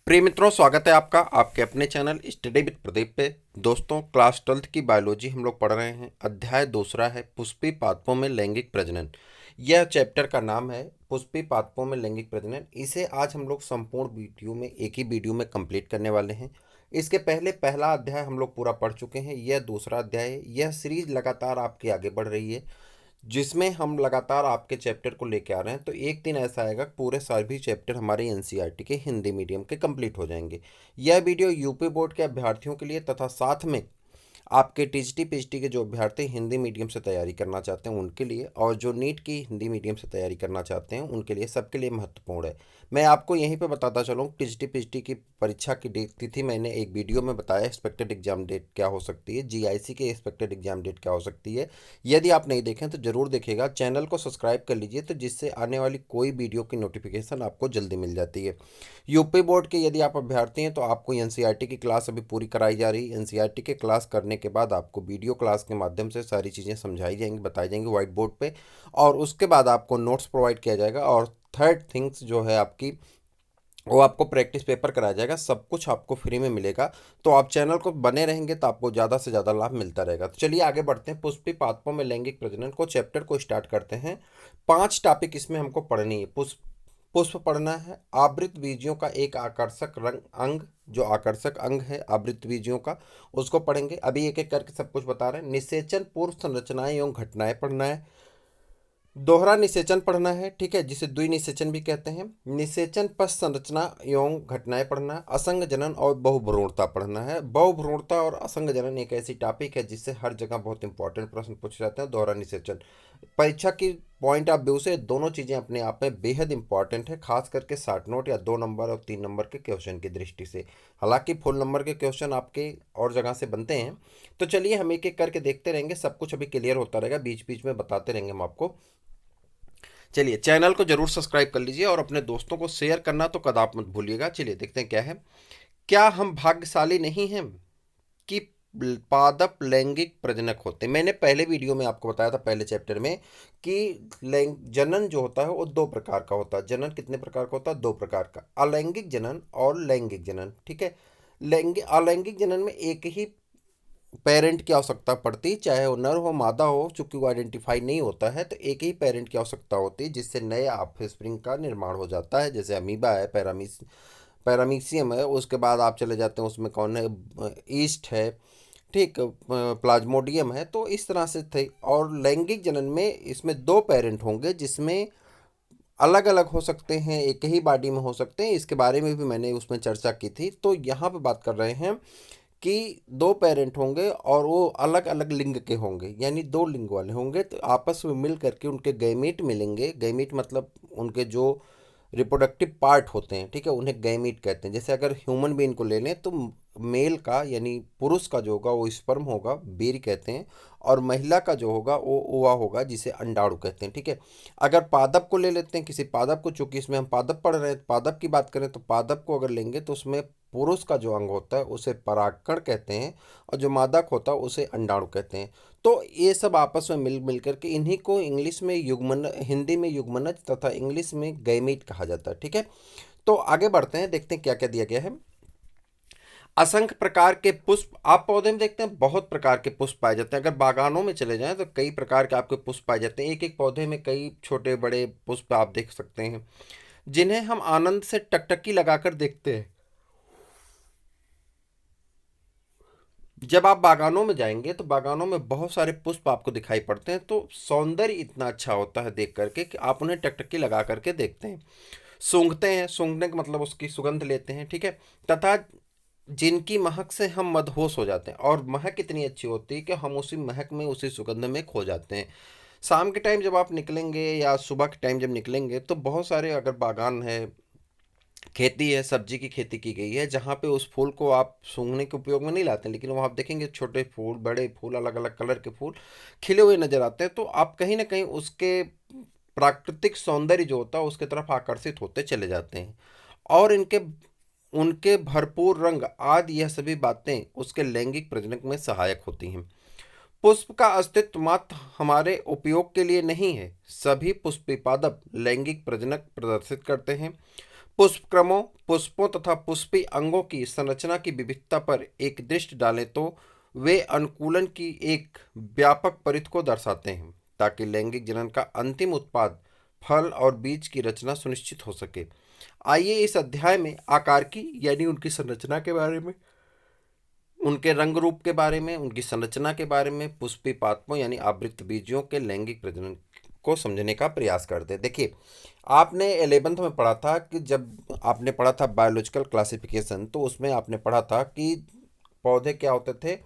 प्रिय मित्रों, स्वागत है आपका आपके अपने चैनल स्टडी विद प्रदीप पे। दोस्तों, क्लास 12th की बायोलॉजी हम लोग पढ़ रहे हैं। अध्याय दूसरा है पुष्पी पादपों में लैंगिक प्रजनन। यह चैप्टर का नाम है पुष्पी पादपों में लैंगिक प्रजनन। इसे आज हम लोग संपूर्ण वीडियो में एक ही वीडियो में कंप्लीट करने वाले हैं। इसके पहले पहला अध्याय हम लोग पूरा पढ़ चुके हैं, यह दूसरा अध्याय है। यह सीरीज लगातार आपकी आगे बढ़ रही है, जिसमें हम लगातार आपके चैप्टर को लेके आ रहे हैं। तो एक दिन ऐसा आएगा पूरे सभी चैप्टर हमारे एनसीईआरटी के हिंदी मीडियम के कंप्लीट हो जाएंगे। यह वीडियो यूपी बोर्ड के अभ्यर्थियों के लिए तथा साथ में आपके टीजीटी पीएचडी के जो अभ्यर्थी हिंदी मीडियम से तैयारी करना चाहते हैं उनके लिए, और जो नीट की हिंदी मीडियम से तैयारी करना चाहते हैं उनके लिए, सबके लिए महत्वपूर्ण है। मैं आपको यहीं पे बताता चलूँ, टीजीटी पीएचडी की परीक्षा की डेट तिथि मैंने एक वीडियो में बताया। एक्सपेक्टेड एग्जाम डेट क्या हो सकती है, जीआईसी की एक्सपेक्टेड एग्जाम डेट क्या हो सकती है। यदि आप नहीं देखें तो ज़रूर देखिएगा। चैनल को सब्सक्राइब कर लीजिए, तो जिससे आने वाली कोई वीडियो की नोटिफिकेशन आपको जल्दी मिल जाती है। यूपी बोर्ड के यदि आप अभ्यर्थी हैं तो आपको एनसीईआरटी की क्लास अभी पूरी कराई जा रही है। एनसीईआरटी के क्लास करने के बाद आपको वीडियो क्लास के माध्यम से सारी चीज़ें समझाई जाएंगी, बताई जाएंगी व्हाइट बोर्ड पे, और उसके बाद आपको नोट्स प्रोवाइड किया जाएगा। और थर्ड थिंग्स जो है आपकी, वो आपको प्रैक्टिस पेपर कराया जाएगा। सब कुछ आपको फ्री में मिलेगा। तो आप चैनल को बने रहेंगे तो आपको ज़्यादा से ज़्यादा लाभ मिलता रहेगा। तो चलिए आगे बढ़ते हैं। पुष्पी पादपों में लैंगिक प्रजनन को चैप्टर को स्टार्ट करते हैं। 5 टॉपिक इसमें हमको पढ़नी है। पुष्प पढ़ना है। आवृत बीजियों का एक आकर्षक रंग अंग, जो आकर्षक अंग है आवृत बीजियों का, उसको पढ़ेंगे। अभी एक एक करके सब कुछ बता रहे हैं। निषेचन पूर्व संरचनाएं एवं घटनाएं पढ़ना है। दोहरा निषेचन पढ़ना है, ठीक है, जिसे द्विनिषेचन भी कहते हैं। निषेचन पश्च संरचना एवं घटनाएं पढ़ना है। असंग जनन और बहुभ्रूणता पढ़ना है। बहुभ्रूणता और असंग जनन एक ऐसी टॉपिक है जिससे हर जगह बहुत इंपॉर्टेंट प्रश्न पूछे जाते हैं। दोहरा निषेचन परीक्षा की पॉइंट ऑफ व्यू से दोनों चीज़ें अपने आप में बेहद इंपॉर्टेंट है, खास करके 60 नोट या 2 नंबर और 3 नंबर के क्वेश्चन की दृष्टि से। हालांकि फुल नंबर के क्वेश्चन आपके और जगह से बनते हैं। तो चलिए हम एक एक करके देखते रहेंगे, सब कुछ अभी क्लियर होता रहेगा, बीच बीच में बताते रहेंगे हम आपको। चलिए, चैनल को जरूर सब्सक्राइब कर लीजिए और अपने दोस्तों को शेयर करना तो कदाप मत भूलिएगा। चलिए देखते हैं क्या है। क्या हम भाग्यशाली नहीं हैं कि पादप लैंगिक प्रजनक होते हैं। मैंने पहले वीडियो में आपको बताया था, पहले चैप्टर में, कि जनन जो होता है वो 2 प्रकार का होता है। जनन कितने प्रकार का होता है? 2 प्रकार का, अलैंगिक जनन और लैंगिक जनन, ठीक है। अलैंगिक जनन में एक ही पेरेंट की आवश्यकता पड़ती, चाहे वो नर हो मादा हो, चूंकि वो आइडेंटिफाई नहीं होता है, तो एक ही पेरेंट की आवश्यकता होती है, जिससे नए ऑफस्प्रिंग का निर्माण हो जाता है। जैसे अमीबा है, पैरामीशियम है, उसके बाद आप चले जाते हैं उसमें कौन है, ईस्ट है, ठीक, प्लाज्मोडियम है। तो इस तरह से थे। और लैंगिक जनन में इसमें 2 पेरेंट होंगे, जिसमें अलग अलग हो सकते हैं, एक ही बॉडी में हो सकते हैं। इसके बारे में भी मैंने उसमें चर्चा की थी। तो यहाँ पे बात कर रहे हैं कि 2 पेरेंट होंगे और वो अलग अलग लिंग के होंगे, यानी 2 लिंग वाले होंगे। तो आपस में मिल करके उनके गैमीट मिलेंगे। गैमीट मतलब उनके जो रिप्रोडक्टिव पार्ट होते हैं, ठीक है, उन्हें गैमीट कहते हैं। जैसे अगर ह्यूमन बीइंग को ले लें तो मेल का यानी पुरुष का जो होगा वो स्पर्म होगा, वीर्य कहते हैं, और महिला का जो होगा वो ओवा होगा, जिसे अंडाणु कहते हैं, ठीक है। अगर पादप को ले लेते हैं, किसी पादप को, चूंकि इसमें हम पादप पढ़ रहे हैं, पादप की बात करें तो पादप को अगर लेंगे तो उसमें पुरुष का जो अंग होता है उसे परागकण कहते हैं, और जो मादक होता है उसे अंडाणु कहते हैं। तो ये सब आपस में मिल मिल करके इन्हीं को इंग्लिश में युग्मन, हिंदी में युग्मनज तथा इंग्लिश में गैमीट कहा जाता है, ठीक है। तो आगे बढ़ते हैं, देखते हैं क्या क्या दिया गया है। असंख्य प्रकार के पुष्प आप पौधे में देखते हैं, बहुत प्रकार के पुष्प पाए जाते हैं। अगर बागानों में चले जाएं तो कई प्रकार के आपके पुष्प पाए जाते हैं। एक एक पौधे में कई छोटे बड़े पुष्प आप देख सकते हैं, जिन्हें हम आनंद से टकटकी लगाकर देखते हैं। जब आप बागानों में जाएंगे तो बागानों में बहुत सारे पुष्प आपको दिखाई पड़ते हैं। तो सौंदर्य इतना अच्छा होता है देख करके कि आप उन्हें टकटकी लगा करके देखते हैं, सूंघते हैं, सूंघने का मतलब उसकी सुगंध लेते हैं, ठीक है, तथा जिनकी महक से हम मदहोश हो जाते हैं। और महक इतनी अच्छी होती है कि हम उसी महक में, उसी सुगंध में खो जाते हैं। शाम के टाइम जब आप निकलेंगे या सुबह के टाइम जब निकलेंगे तो बहुत सारे अगर बागान है, खेती है, सब्जी की खेती की गई है, जहाँ पे उस फूल को आप सूंघने के उपयोग में नहीं लाते, लेकिन वहाँ आप देखेंगे छोटे फूल, बड़े फूल, अलग अलग कलर के फूल खिले हुए नजर आते हैं। तो आप कहीं ना कहीं उसके प्राकृतिक सौंदर्य जो होता है उसके तरफ आकर्षित होते चले जाते हैं। और इनके उनके भरपूर रंग आदि, यह सभी बातें उसके लैंगिक प्रजनन में सहायक होती हैं। पुष्प का अस्तित्व मात्र हमारे उपयोग के लिए नहीं है, सभी पुष्पी पादप लैंगिक प्रजनक प्रदर्शित करते हैं। पुष्पक्रमों, पुष्पों तथा पुष्पीय अंगों की संरचना की विविधता पर एक दृष्टि डालें तो वे अनुकूलन की एक व्यापक परिधि को दर्शाते हैं ताकि लैंगिक जनन का अंतिम उत्पाद फल और बीज की रचना सुनिश्चित हो सके। आइए इस अध्याय में आकार की यानी उनकी संरचना के बारे में, उनके रंग रूप के बारे में, उनकी संरचना के बारे में, पुष्पीय पादपों यानी आवृत्त बीजों के लैंगिक प्रजनन को समझने का प्रयास करते हैं। देखिए, आपने 11th में पढ़ा था कि जब आपने पढ़ा था बायोलॉजिकल क्लासिफिकेशन, तो उसमें आपने पढ़ा था कि पौधे क्या होते थे।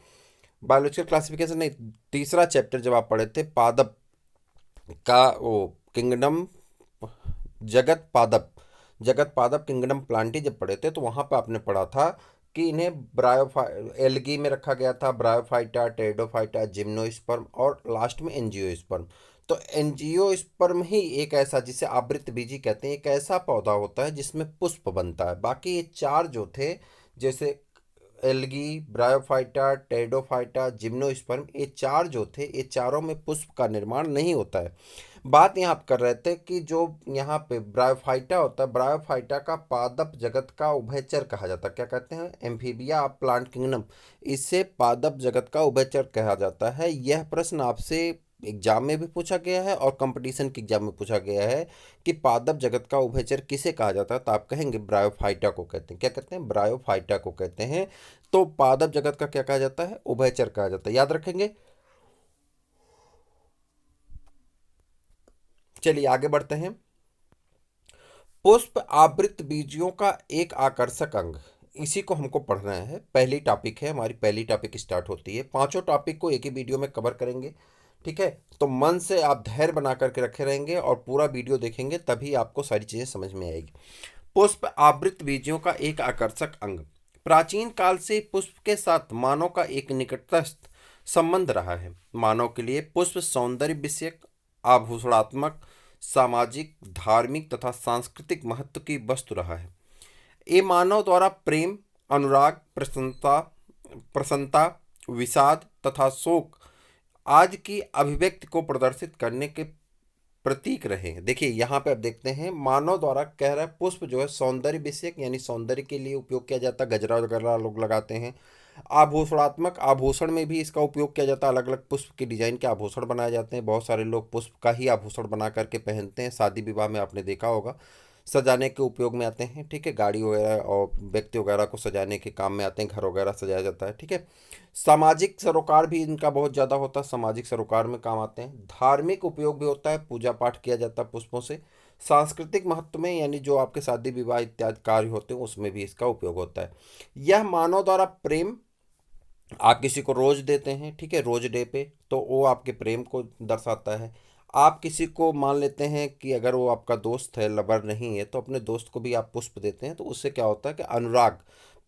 बायोलॉजिकल क्लासिफिकेशन नहीं, तीसरा चैप्टर जब आप पढ़े थे पादप का, वो किंगडम, जगत पादप, जगत पादप किंगडम प्लांटी जब पढ़े थे तो वहाँ पे आपने पढ़ा था कि इन्हें ब्रायोफा एल्गी में रखा गया था, ब्रायोफाइटा, टेरिडोफाइटा, जिम्नोस्पर्म और लास्ट में एंजियोस्पर्म। तो एंजियोस्पर्म ही एक ऐसा, जिसे आवृत्त बीजी कहते हैं, एक ऐसा पौधा होता है जिसमें पुष्प बनता है। बाकी ये चार जो थे, जैसे एल्गी, ब्रायोफाइटा, टेरिडोफाइटा, जिम्नोस्पर्म, ये चार जो थे, ये चारों में पुष्प का निर्माण नहीं होता है। बात यहाँ आप कर रहे थे कि जो यहाँ पे ब्रायोफाइटा होता है, ब्रायोफाइटा का पादप जगत का उभयचर कहा जाता है। क्या कहते हैं? एम्फीबिया ऑफ प्लांट किंगडम, इससे पादप जगत का उभयचर कहा जाता है। यह प्रश्न आपसे एग्जाम में भी पूछा गया है और कंपटीशन के एग्जाम में पूछा गया है कि पादप जगत का उभयचर किसे कहा जाता है, तो आप कहेंगे ब्रायोफाइटा को कहते हैं। क्या कहते हैं? ब्रायोफाइटा को कहते हैं। तो पादप जगत का क्या कहा जाता है? उभयचर कहा जाता है। याद रखेंगे। चलिए आगे बढ़ते हैं। पुष्प आवृत बीजियों का एक आकर्षक अंग, इसी को हमको पढ़ना है। पहली टॉपिक है हमारी, पहली टॉपिक स्टार्ट होती है। पांचों टॉपिक को एक ही वीडियो में कवर करेंगे, ठीक है? तो मन से आप धैर्य बना करके रखे रहेंगे और पूरा वीडियो देखेंगे, तभी आपको सारी चीज़ें समझ में आएगी। पुष्प आवृत बीजियों का एक आकर्षक अंग। प्राचीन काल से पुष्प के साथ मानव का एक निकटस्थ संबंध रहा है। मानव के लिए पुष्प सौंदर्य विषयक, आभूषणात्मक, सामाजिक, धार्मिक तथा सांस्कृतिक महत्व की वस्तु रहा है। ये मानव द्वारा प्रेम, अनुराग, प्रसन्नता, विषाद तथा शोक आज की अभिव्यक्ति को प्रदर्शित करने के प्रतीक रहे हैं। देखिए यहाँ पे आप देखते हैं, मानव द्वारा कह रहा है पुष्प जो है सौंदर्य विषयक यानी सौंदर्य के लिए उपयोग किया जाता है, गजरा वगैरह लोग लगाते हैं। आभूषणात्मक, आभूषण में भी इसका उपयोग किया जाता है, अलग अलग पुष्प के डिजाइन के आभूषण बनाए जाते हैं। बहुत सारे लोग पुष्प का ही आभूषण बना करके पहनते हैं, शादी विवाह में आपने देखा होगा, सजाने के उपयोग में आते हैं, ठीक है? गाड़ी वगैरह और व्यक्ति वगैरह को सजाने के काम में आते हैं, घर वगैरह सजाया जाता है, ठीक है? सामाजिक सरोकार भी इनका बहुत ज़्यादा होता है, सामाजिक सरोकार में काम आते हैं। धार्मिक उपयोग भी होता है, पूजा पाठ किया जाता है पुष्पों से। सांस्कृतिक महत्व में, यानी जो आपके शादी विवाह इत्यादि कार्य होते हैं उसमें भी इसका उपयोग होता है। यह मानव द्वारा प्रेम, आप किसी को रोज देते हैं, ठीक है, रोज डे पे, तो वो आपके प्रेम को दर्शाता है। आप किसी को मान लेते हैं कि अगर वो आपका दोस्त है, लवर नहीं है, तो अपने दोस्त को भी आप पुष्प देते हैं, तो उससे क्या होता है कि अनुराग,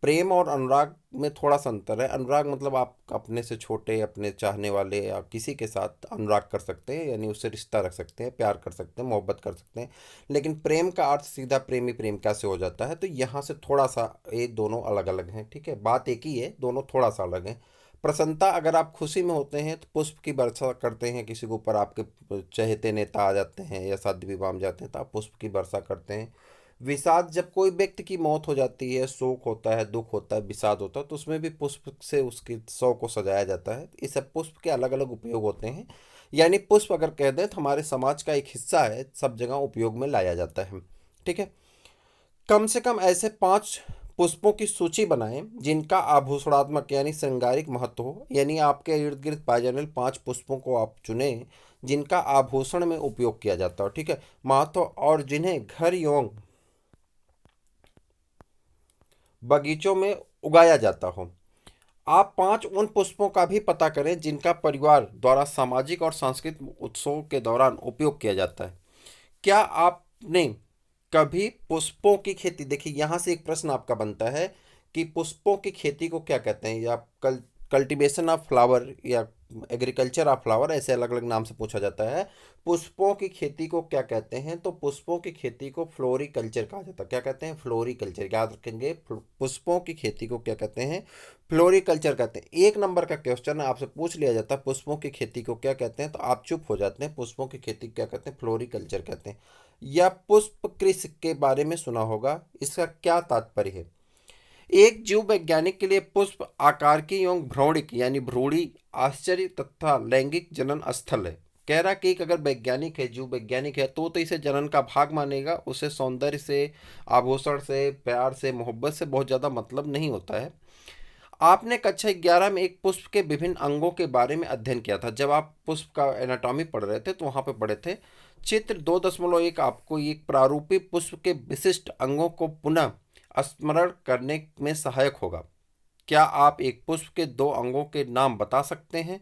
प्रेम और अनुराग में थोड़ा सा अंतर है। अनुराग मतलब आप अपने से छोटे, अपने चाहने वाले या किसी के साथ अनुराग कर सकते हैं, यानी उससे रिश्ता रख सकते हैं, प्यार कर सकते हैं, मोहब्बत कर सकते हैं। लेकिन प्रेम का अर्थ सीधा प्रेमी प्रेमिका से हो जाता है, तो यहाँ से थोड़ा सा ये दोनों अलग अलग हैं, ठीक है? बात एक ही है, दोनों थोड़ा सा अलग हैं। प्रसन्नता, अगर आप खुशी में होते हैं तो पुष्प की वर्षा करते हैं किसी के ऊपर, आपके चहेते नेता आ जाते हैं या शादी विवाह में जाते हैं तो आप पुष्प की वर्षा करते हैं। विषाद, जब कोई व्यक्ति की मौत हो जाती है, शोक होता है, दुख होता है, विषाद होता है, तो उसमें भी पुष्प से उसकी शव को सजाया जाता है। ये सब पुष्प के अलग अलग उपयोग होते हैं। यानी पुष्प अगर कह दें तो हमारे समाज का एक हिस्सा है, सब जगह उपयोग में लाया जाता है, ठीक है? कम से कम ऐसे 5 पुष्पों की सूची बनाएं जिनका आभूषणात्मक यानी श्रृंगारिक महत्व हो। यानी आपके इर्द गिर्द पाए जाने वाले 5 पुष्पों को आप चुनें जिनका आभूषण में उपयोग किया जाता हो, ठीक है, महत्व, और जिन्हें घर एवं बगीचों में उगाया जाता हो। आप 5 उन पुष्पों का भी पता करें जिनका परिवार द्वारा सामाजिक और सांस्कृतिक उत्सवों के दौरान उपयोग किया जाता है। क्या आपने कभी पुष्पों की खेती, देखिए यहाँ से एक प्रश्न आपका बनता है कि पुष्पों की खेती को क्या कहते हैं, या कल्टीवेशन ऑफ फ्लावर या एग्रीकल्चर ऑफ फ्लावर, ऐसे अलग अलग नाम से पूछा जाता है। पुष्पों की खेती को क्या कहते हैं? तो पुष्पों की खेती को फ्लोरिकल्चर कहा जाता है। क्या कहते हैं? फ्लोरिकल्चर। याद रखेंगे, पुष्पों की खेती को क्या कहते हैं? फ्लोरिकल्चर कहते हैं। 1 नंबर का क्वेश्चन आपसे पूछ लिया जाता है पुष्पों की खेती को क्या कहते हैं, तो आप चुप हो जाते हैं। पुष्पों की खेती क्या कहते हैं? फ्लोरिकल्चर कहते हैं। या पुष्पकृषि के बारे में सुना होगा। इसका क्या तात्पर्य है? एक जीव वैज्ञानिक के लिए पुष्प आकार्की एवं भ्रौणिक यानी भ्रूणी आश्चर्य तथा लैंगिक जनन स्थल है। कह रहा कि अगर वैज्ञानिक है, जीव वैज्ञानिक है, तो इसे जनन का भाग मानेगा। उसे सौंदर्य से, आभूषण से, प्यार से, मोहब्बत से बहुत ज़्यादा मतलब नहीं होता है। आपने कक्षा 11 में एक पुष्प के विभिन्न अंगों के बारे में अध्ययन किया था। जब आप पुष्प का एनाटॉमी पढ़ रहे थे तो वहाँ पे पढ़े थे। चित्र 2.1 आपको एक प्रारूपी पुष्प के विशिष्ट अंगों को पुनः स्मरण करने में सहायक होगा। क्या आप एक पुष्प के दो अंगों के नाम बता सकते हैं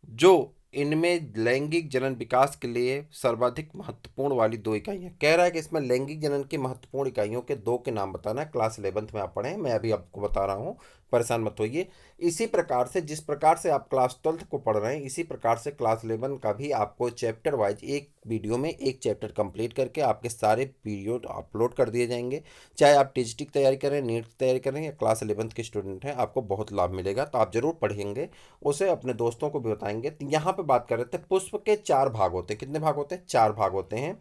जो इनमें लैंगिक जनन विकास के लिए सर्वाधिक महत्वपूर्ण वाली दो इकाइयाँ? कह रहा है कि इसमें लैंगिक जनन की महत्वपूर्ण इकाइयों के दो के नाम बताना है। क्लास 11th में आप पढ़े हैं, मैं अभी आपको बता रहा हूँ, परेशान मत होइए। इसी प्रकार से जिस प्रकार से आप क्लास 12th को पढ़ रहे हैं, इसी प्रकार से क्लास 11 का भी आपको चैप्टर वाइज एक वीडियो में एक चैप्टर कंप्लीट करके आपके सारे वीडियो अपलोड कर दिए जाएंगे। चाहे आप टीजीटी की तैयारी करें, नीट की तैयारी करें या क्लास 11th के स्टूडेंट हैं, आपको बहुत लाभ मिलेगा। तो आप जरूर पढ़ेंगे, उसे अपने दोस्तों को भी बताएंगे। तो यहाँ पे बात कर रहे थे, पुष्प के 4 भाग होते हैं। कितने भाग होते हैं? 4 भाग होते हैं।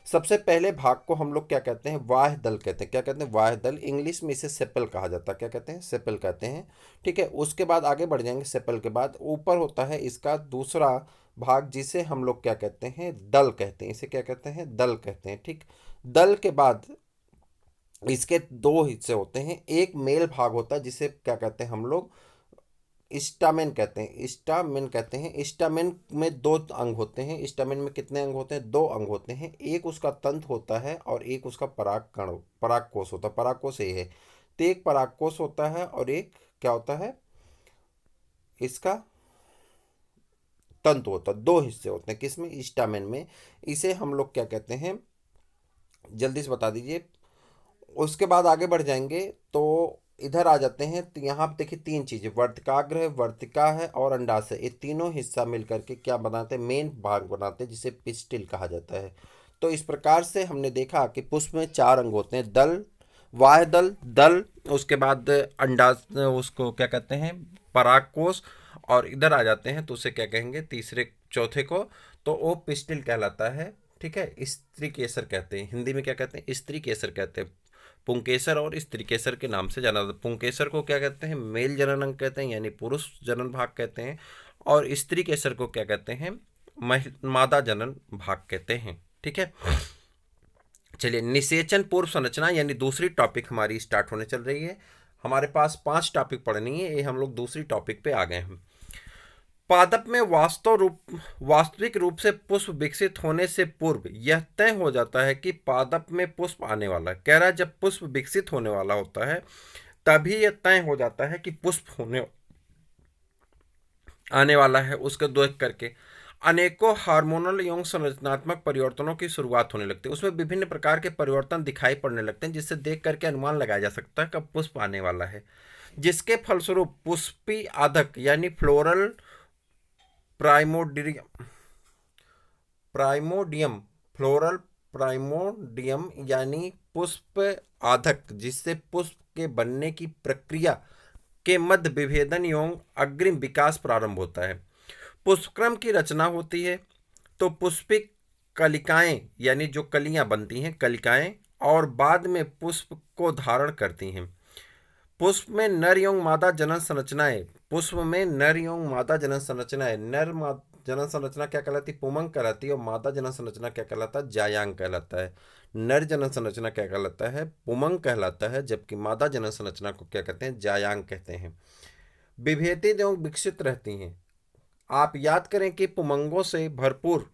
सबसे पहले भाग को हम लोग क्या कहते हैं? वाह्य दल कहते हैं। क्या कहते हैं? वाह्य दल। इंग्लिश में इसे सेपल कहा जाता है। क्या कहते हैं? सेपल कहते हैं। ठीक है, उसके बाद आगे बढ़ जाएंगे। सेपल के बाद ऊपर होता है इसका दूसरा भाग, जिसे हम लोग क्या कहते हैं? दल कहते हैं। इसे क्या कहते हैं? दल कहते हैं। ठीक, दल के बाद इसके दो हिस्से होते हैं। एक मेल भाग होता है जिसे क्या कहते हैं हम लोग? स्टामेन कहते हैं। स्टामेन कहते हैं। स्टामेन में दो अंग होते हैं। स्टामेन में कितने अंग होते हैं? दो अंग होते हैं। एक उसका तंतु होता है और एक उसका परागकण, परागकोश होता है। परागकोश ये है, तो एक परागकोश होता है और एक क्या होता है? इसका तंतु होता है। दो हिस्से होते हैं किसमें? स्टामेन में। इसे हम लोग क्या कहते हैं? जल्दी से बता दीजिए। उसके बाद आगे बढ़ जाएंगे तो इधर आ जाते हैं। तो यहाँ पे देखिए 3 चीजें, वर्तिकाग्र है, वर्तिका है और अंडाशय। ये तीनों हिस्सा मिलकर के क्या बनाते हैं? मेन भाग बनाते हैं, जिसे पिस्टिल कहा जाता है। तो इस प्रकार से हमने देखा कि पुष्प में 4 अंग होते हैं। दल, वाह्य दल, दल, उसके बाद अंडा, उसको क्या कहते हैं? परागकोश। और इधर आ जाते हैं तो उसे क्या कहेंगे तीसरे चौथे को? तो वो पिस्टिल कहलाता है। ठीक है, स्त्री केसर कहते हैं। हिंदी में क्या कहते हैं? स्त्री केसर कहते हैं। पुंकेसर और स्त्रीकेसर के नाम से जाना जाता है। पुंकेसर को क्या कहते हैं? मेल जनन अंग कहते हैं, यानी पुरुष जनन भाग कहते हैं। और स्त्री केसर को क्या कहते हैं? मादा जनन भाग कहते हैं। ठीक है, चलिए निषेचन पूर्व संरचना यानी दूसरी टॉपिक हमारी स्टार्ट होने चल रही है। हमारे पास 5 टॉपिक पढ़नी है, ये हम लोग दूसरी टॉपिक पे आ गए हैं। पादप में वास्तविक रूप से पुष्प विकसित होने से पूर्व यह तय हो जाता है कि पादप में पुष्प आने वाला है। कह रहा है जब पुष्प विकसित होने वाला होता है तभी यह तय हो जाता है कि पुष्प होने आने वाला है। उसके देख करके अनेकों हार्मोनल एवं संरचनात्मक परिवर्तनों की शुरुआत होने लगती है। उसमें विभिन्न प्रकार के परिवर्तन दिखाई पड़ने लगते हैं, जिससे देख करके अनुमान लगाया जा सकता है कब पुष्प आने वाला है। जिसके फलस्वरूप पुष्पी आधक यानी floral primordium primordium floral primordium यानी पुष्प आधक, जिससे पुष्प के बनने की प्रक्रिया के मध्य विभेदन एवं अग्रिम विकास प्रारंभ होता है। पुष्पक्रम की रचना होती है तो पुष्पिक कलिकाएं यानी जो कलियां बनती हैं, कलिकाएं, और बाद में पुष्प को धारण करती हैं। पुष्प में नर एवं मादा जनन संरचनाएं। पुष्प में नर एवं मादा जनन संरचनाएं। जनन संरचना क्या कहलाती है? पुमंग कहलाती है। और मादा जनन संरचना क्या कहलाता है? जायांग कहलाता है। नर जनन संरचना क्या कहलाता है? पुमंग कहलाता है, जबकि मादा जनन संरचना को क्या कहते हैं? जायांग कहते हैं। विभेदित एवं विकसित रहती हैं। आप याद करें कि पुमंगों से भरपूर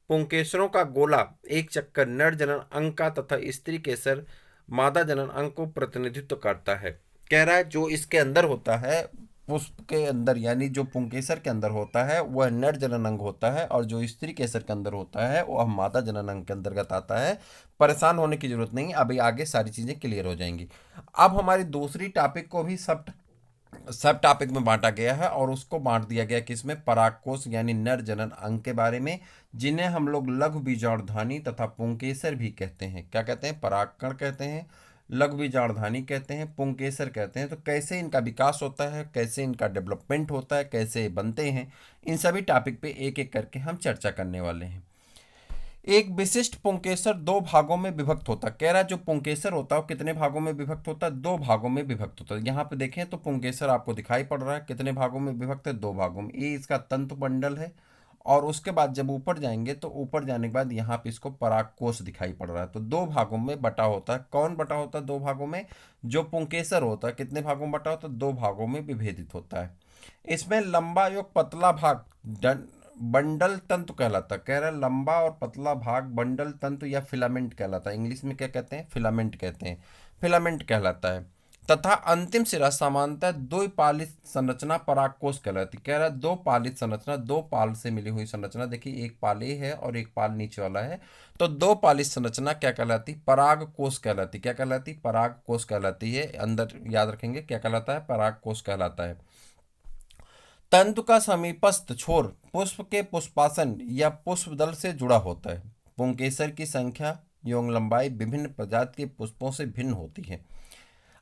पुंकेसरों का गोला एक चक्कर नर जनन अंग का तथा स्त्री केसर मादा जनन अंग को प्रतिनिधित्व करता है। कह रहा है जो इसके अंदर होता है, पुष्प के अंदर यानी जो पुंकेसर के अंदर होता है वह नर जनन अंग होता है, और जो स्त्री केसर के अंदर होता है वह मादा जनन अंग के अंतर्गत आता है। परेशान होने की जरूरत नहीं, अभी आगे सारी चीजें क्लियर हो जाएंगी। अब हमारी दूसरी टॉपिक को भी सब टॉपिक में बांटा गया है, और उसको बांट दिया गया किसमें? परागकोश यानी नर जनन अंग के बारे में, जिन्हें हम लोग लघु बीजाणुधानी तथा पुंकेसर भी कहते हैं। क्या कहते हैं? परागकण कहते हैं, लघु बीजाणुधानी कहते हैं, पुंकेसर कहते हैं। तो कैसे इनका विकास होता है, कैसे इनका डेवलपमेंट होता है, कैसे बनते हैं, इन सभी टॉपिक पे एक एक करके हम चर्चा करने वाले हैं। एक विशिष्ट पुंकेसर दो भागों में विभक्त होता है। कह रहा है जो पुंकेसर होता है वो कितने भागों में विभक्त होता है? दो भागों में विभक्त होता है। यहाँ पे देखें तो पुंकेसर आपको दिखाई पड़ रहा है, कितने भागों में विभक्त है? दो भागों में। ये इसका तंतु बंडल है। और उसके बाद जब ऊपर जाएंगे तो ऊपर जाने के बाद यहाँ पे इसको परागकोश दिखाई पड़ रहा है। तो दो भागों में बटा होता है। कौन बटा होता है दो भागों में? जो पुंकेसर होता है कितने भागों में बटा होता है? दो भागों में विभेदित होता है। इसमें लंबा योग पतला भाग बंडल तंतु कहलाता है। कह रहा है लंबा और पतला भाग बंडल तंतु या फिलामेंट कहलाता है। इंग्लिश में क्या कहते हैं? फिलामेंट कहते हैं। फिलामेंट कहलाता है। तथा अंतिम सिरा सामान्यतः दो पालित संरचना परागकोश कहलाती। कह रहा है दो पालित संरचना, दो पाल से मिली हुई संरचना। देखिए एक पाले है और एक पाल नीचे वाला है, तो दो पालित संरचना क्या कहलाती? परागकोश कहलाती। क्या कहलाती? परागकोश कहलाती है। अंदर याद रखेंगे क्या कहलाता है? परागकोश कहलाता है। तंतु का समीपस्थ छोर पुष्प के पुष्पासन या पुष्पदल से जुड़ा होता है। पुंकेसर की संख्या एवं लंबाई विभिन्न प्रजाति के पुष्पों से भिन्न होती है।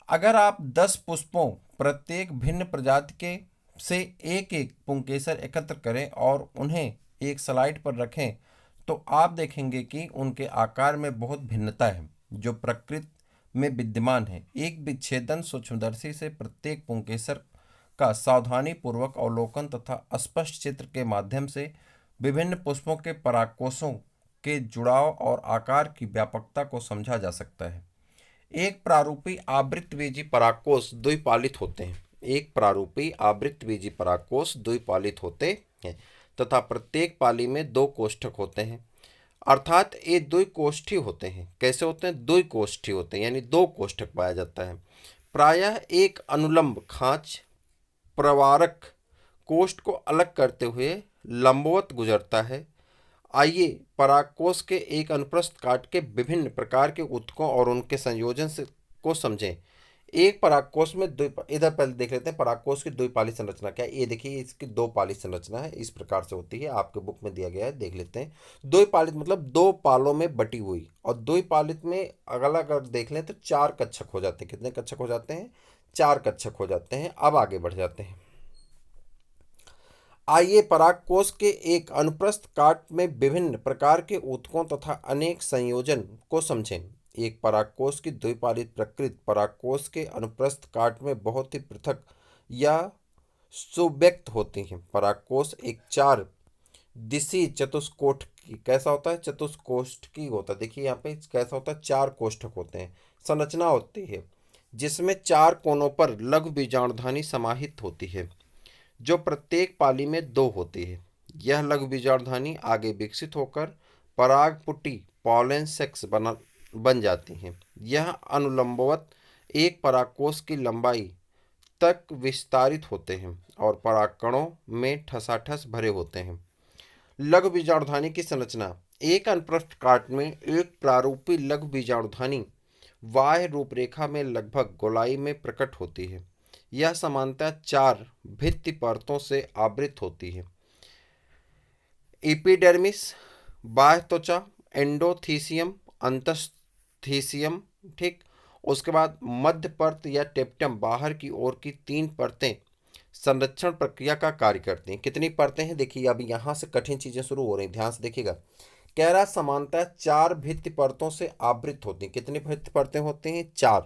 अगर आप 10 पुष्पों प्रत्येक भिन्न प्रजाति के से एक एक पुंकेसर एकत्र करें और उन्हें एक स्लाइड पर रखें तो आप देखेंगे कि उनके आकार में बहुत भिन्नता है जो प्रकृति में विद्यमान है। एक विच्छेदन सूक्ष्मदर्शी से प्रत्येक पुंकेसर का सावधानी पूर्वक अवलोकन तथा स्पष्ट चित्र के माध्यम से विभिन्न पुष्पों के परागकोशों के जुड़ाव और आकार की व्यापकता को समझा जा सकता है। एक प्रारूपी आवृतबीजी परागकोश द्विपालित होते हैं। एक प्रारूपी आवृतबीजी परागकोश द्विपालित होते हैं तथा प्रत्येक पाली में दो कोष्ठक होते हैं, अर्थात ये द्विकोष्ठी होते हैं। कैसे होते हैं? द्विकोष्ठी होते हैं, यानी दो कोष्ठक पाया जाता है। प्रायः एक अनुलंब खांच प्रवारक कोष्ठ को अलग करते हुए लंबवत गुजरता है। आइए परागकोश के एक अनुप्रस्थ काट के विभिन्न प्रकार के ऊतकों और उनके संयोजन से को समझें। एक परागकोश में इधर पहले देख लेते हैं परागकोश की द्विपाली संरचना क्या है। ये देखिए इसकी दो पाली संरचना है, इस प्रकार से होती है, आपके बुक में दिया गया है, देख लेते हैं। द्विपालित मतलब दो पालों में बटी हुई, और द्विपालित में अगला अगर देख लें तो चार कक्षक हो जाते हैं। कितने कक्षक हो जाते हैं? चार कक्षक हो जाते हैं। अब आगे बढ़ जाते हैं। आइए परागकोश के एक अनुप्रस्थ काट में विभिन्न प्रकार के ऊतकों तथा अनेक संयोजन को समझें। एक परागकोश की द्विपालित प्रकृति परागकोश के अनुप्रस्थ काट में बहुत ही पृथक या सुव्यक्त होती है। परागकोश एक चार दिशी चतुष्कोष्ठकी कैसा होता है? चतुष्कोष्ठकी होता है। देखिए यहाँ पे कैसा होता है? चार कोष्ठक होते हैं। संरचना होती है जिसमें चार कोनों पर लघु बीजाणुधानी समाहित होती है जो प्रत्येक पाली में दो होती है। यह लघु बीजाणुधानी आगे विकसित होकर परागपुटी पॉलन सेक्स बन जाती हैं। यह अनुलंबवत एक परागकोश की लंबाई तक विस्तारित होते हैं और परागकणों में ठसाठस भरे होते हैं। लघु बीजाणुधानी की संरचना। एक अनुप्रस्थ काट में एक प्रारूपी लघु बीजाणुधानी बाह्य रूपरेखा में लगभग गोलाई में प्रकट होती है। यह सामान्यतः चार भित्ति परतों से आवृत होती है। एपिडर्मिस बाह्य त्वचा, एंडोथीसियम, अंतस्थीसियम, ठीक। उसके बाद मध्य परत या टेप्टम बाहर की ओर की तीन परतें संरक्षण प्रक्रिया का कार्य करती हैं। कितनी परतें हैं? देखिए अब यहाँ से कठिन चीजें शुरू हो रही, ध्यान से देखिएगा। कह रहा समानतः चार भित्ति परतों से आवृत होती हैं। कितनी भित्ति परतें होती हैं? चार।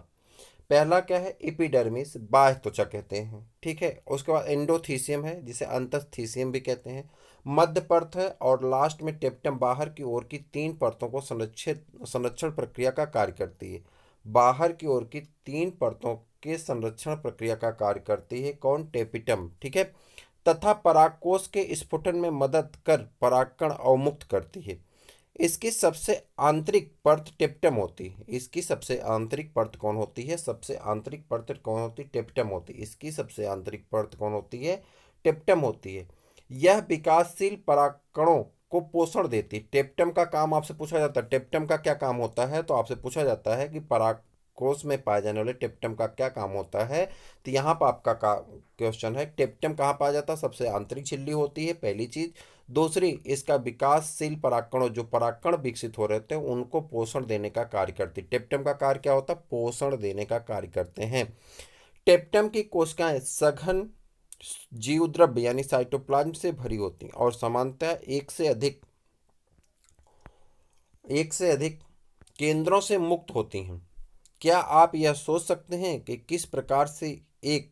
पहला क्या है? एपिडर्मिस बाह्य त्वचा कहते हैं, ठीक है। उसके बाद एंडोथीसियम है जिसे अंतस्थीसियम भी कहते हैं, मध्य परत है, और लास्ट में टेप्टम बाहर की ओर की तीन परतों को संरक्षण प्रक्रिया का कार्य करती है। बाहर की ओर की तीन परतों के संरक्षण प्रक्रिया का कार्य करती है कौन? टेपिटम, ठीक है। तथा परागकोश के स्फुटन में मदद कर परागकण अवमुक्त करती है। इसकी सबसे आंतरिक परत टेप्टम होती है। इसकी सबसे आंतरिक परत कौन होती है? सबसे आंतरिक परत कौन होती है? टेप्टम होती है। इसकी सबसे आंतरिक परत कौन होती है? टेप्टम होती है। यह विकासशील परागकणों को पोषण देती है। टेप्टम का काम आपसे पूछा जाता है, टेप्टम का क्या काम होता है? तो आपसे पूछा जाता है कि परागकोश में पाए जाने वाले टेप्टम का क्या काम होता है। तो यहाँ पर आपका क्वेश्चन है टेप्टम कहाँ पाया जाता है? सबसे आंतरिक झिल्ली होती है, पहली चीज। दूसरी, इसका विकासशील परागकणों जो परागकण विकसित हो रहे थे उनको पोषण देने का कार्य करती है। टेप्टम का कार्य क्या होता है? पोषण देने का कार्य करते हैं। टेप्टम की कोशिकाएं सघन जीवद्रव्य यानी साइटोप्लाज्म से भरी होती हैं और सामान्यतः एक से अधिक एक से अधिक केंद्रों से मुक्त होती हैं। क्या आप यह सोच सकते हैं कि किस प्रकार से एक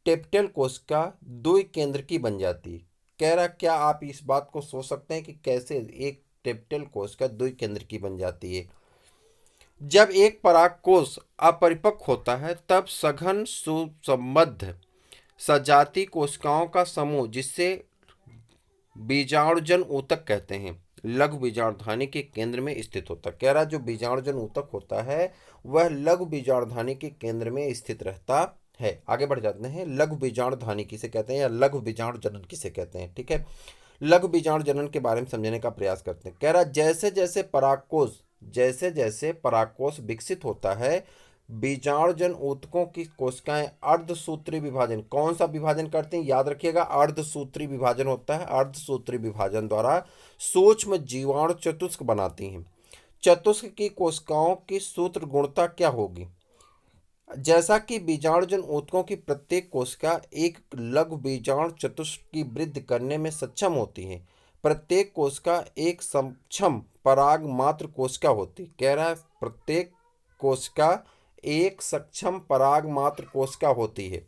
टेप्टेल कोशिका द्वि केंद्र की बन जाती है? कह रहा क्या आप इस बात को सोच सकते हैं कि कैसे एक टेप्टेल कोशिका द्वि केंद्र की बन जाती है? जब एक परागकोश अपरिपक्व होता है तब सघन सुसंबद्ध सजातीय कोशिकाओं का समूह, जिससे बीजाणुजन ऊतक कहते हैं, लघु बीजाणुधानी के केंद्र में स्थित होता है। कह रहा जो बीजाणुजन ऊतक होता है वह लघु बीजाणुधानी के केंद्र में स्थित रहता है। आगे बढ़ जाते हैं। लघु बीजाणुधानी किसे कहते हैं या लघु बीजाणु जनन किसे कहते हैं? ठीक है, लघु बीजाणु जनन के बारे में समझने का प्रयास करते हैं। कह रहा जैसे जैसे परागकोश विकसित होता है, बीजाणुजन ऊतकों की कोशिकाएं अर्धसूत्री विभाजन, कौन सा विभाजन करते हैं? याद रखिएगा, अर्धसूत्री विभाजन होता है। अर्धसूत्री विभाजन द्वारा सूक्ष्म जीवाणु चतुस्क बनाती हैं। चतुस्क की कोशिकाओं की सूत्र गुणता क्या होगी? जैसा कि बीजाणुजन ऊतकों की प्रत्येक कोशिका एक लघु बीजाणु चतुष्क की वृद्धि करने में सक्षम होती है, प्रत्येक कोशिका एक सक्षम पराग मात्र कोशिका होती। कह रहा है प्रत्येक कोशिका एक सक्षम पराग मात्र कोशिका होती है।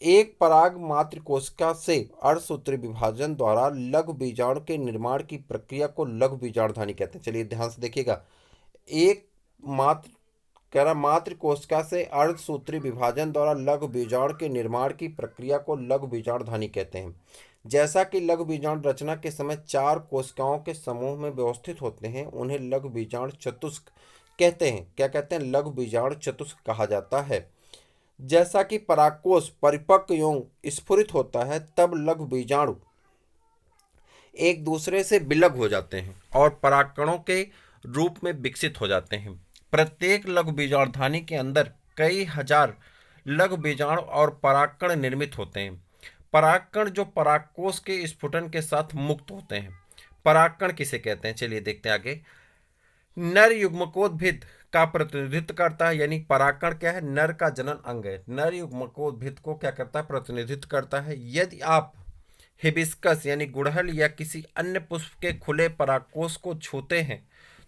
एक पराग मात्र कोशिका से अर्धसूत्री विभाजन द्वारा लघु बीजाणु के निर्माण की प्रक्रिया को लघु बीजाणुधानी कहते हैं। चलिए ध्यान से देखिएगा। एक मात्र कह रहा मात्र कोशिका से अर्धसूत्री विभाजन द्वारा लघु बीजाणु के निर्माण की प्रक्रिया को लघु बीजाणुधानी कहते हैं। जैसा कि लघु बीजाणु रचना के समय चार कोशिकाओं के समूह में व्यवस्थित होते हैं, उन्हें लघु बीजाणु चतुस्क कहते हैं। क्या कहते हैं? लघु बीजाणु चतुस्क कहा जाता है। जैसा कि परागकोश परिपक्व एवं स्फुरित होता है, तब लघु बीजाणु एक दूसरे से विलग हो जाते हैं और परागकणों के रूप में विकसित हो जाते हैं। प्रत्येक लघु बीजाणुधानी के अंदर कई हजार लघु बीजाणु और परागकण निर्मित होते हैं। परागकण जो परागकोश के स्फुटन के साथ मुक्त होते हैं। परागकण किसे कहते हैं? चलिए देखते हैं आगे। नर युग्मकोद्भिद का प्रतिनिधित्व करता है, यानी परागकण क्या है? नर का जनन अंग है। नर युग्मकोद्भिद को क्या करता है? प्रतिनिधित्व करता है। यदि आप हिबिस्कस यानी गुड़हल या किसी अन्य पुष्प के खुले परागकोश को छूते हैं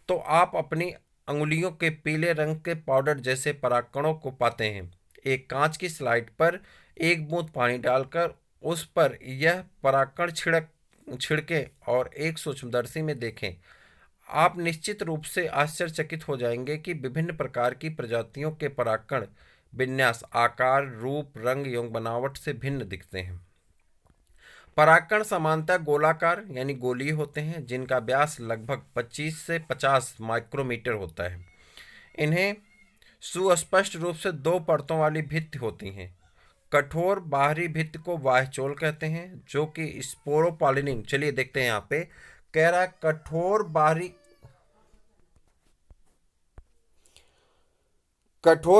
तो आप अपनी अंगुलियों के पीले रंग के पाउडर जैसे परागकणों को पाते हैं। एक कांच की स्लाइड पर एक बूंद पानी डालकर उस पर यह परागकण छिड़कें और एक सूक्ष्मदर्शी में देखें। आप निश्चित रूप से आश्चर्यचकित हो जाएंगे कि विभिन्न प्रकार की प्रजातियों के परागकण विन्यास, आकार, रूप, रंग एवं बनावट से भिन्न दिखते हैं। परागकण सामान्यतः गोलाकार यानी गोलीय होते हैं, जिनका व्यास लगभग 25 से 50 माइक्रोमीटर होता है। इन्हें सुस्पष्ट रूप से दो परतों वाली भित्ति होती हैं। कठोर बाहरी भित्ति को बाह्यचोल कहते हैं, जो कि स्पोरोपॉलिनिन, चलिए देखते हैं यहाँ पे। कह रहा है कठोर